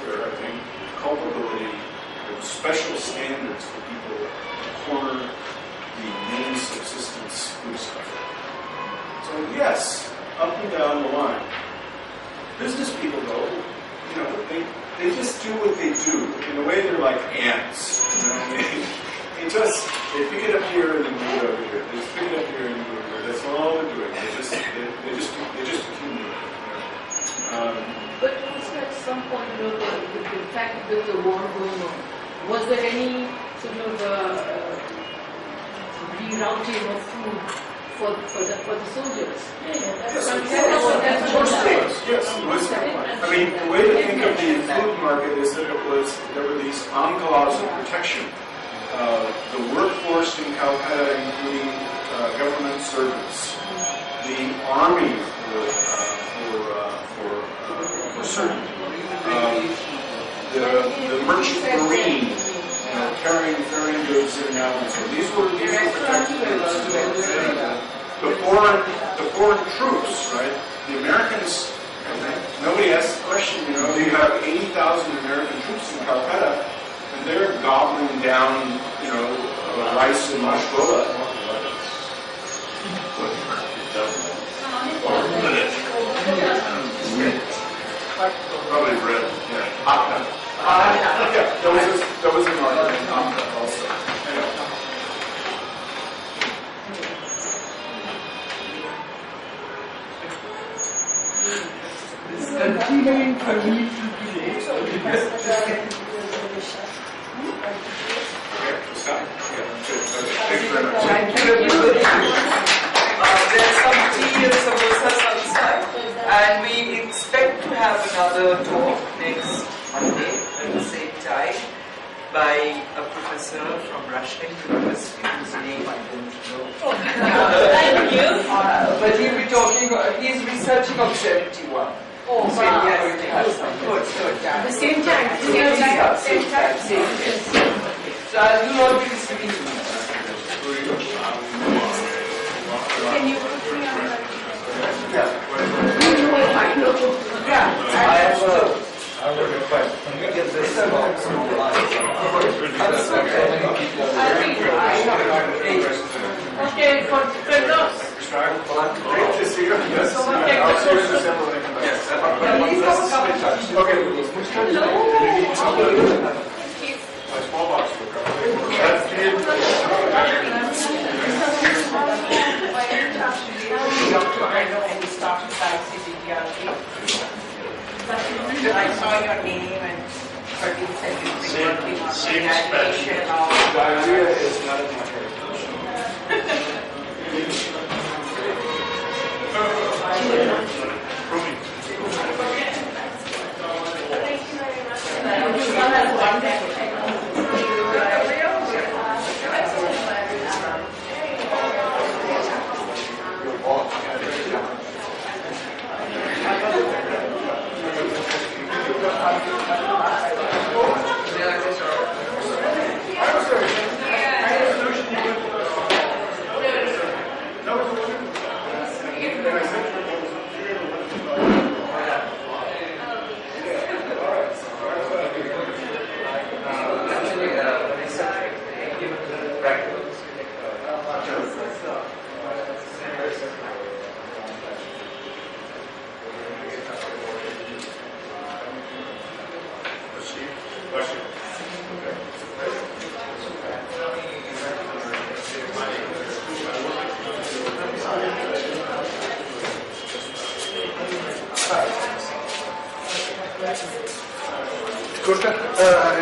where I think culpability, the special standards for people to corner the main subsistence foodstuff. So yes, up and down the line. Business people though, they just do what they do. In a way, they're like ants. They pick it up here and then move it over here. They just pick it up here and move it over here. That's all they're doing. They just accumulate. But also at some point, the fact that there was a war going on, was there any sort of rerouting of food for the soldiers? Yes, of course there was. Yes, it was. I mean, the way to think of the food market is that there were these enclaves of protection. The workforce in Calcutta, including government servants, the army for certain, the merchant marine, carrying goods in and out. And so these were protected groups. The foreign troops, right? The Americans. Nobody asked the question. You have 80,000 American troops in Calcutta. And they're gobbling down, rice and mashgola. Probably bread. Yeah. There was an argument on that also. It's continuing for me to today. Okay, stop. Yeah, good. Okay. Thank you very much. Thank you. a talk next Monday at the same time by a professor from Russian University whose name I don't know. Thank you. But he'll be talking, he's researching on 71. Oh, So we are going to have some good At the same time. same time. So I will not be listening to you. Can you put me on that? Yeah. I know. Yeah, I have a request. Can you get this box online? I'm so Okay, for Ferdowsi. Great to see you. Yes. Okay, I'll see you in so- December when I come back. Please come a couple times. Okay. Hello. My small box will come. Dr. Arno, and he started by CBDRG. I saw your name and heard you said you've been working on reanimation and all. Diarrhea is not in my heritage.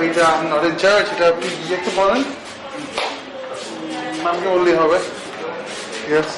এটা আপনার charge এটা আপনি একটু বলেন নামকে বললেই হবে yes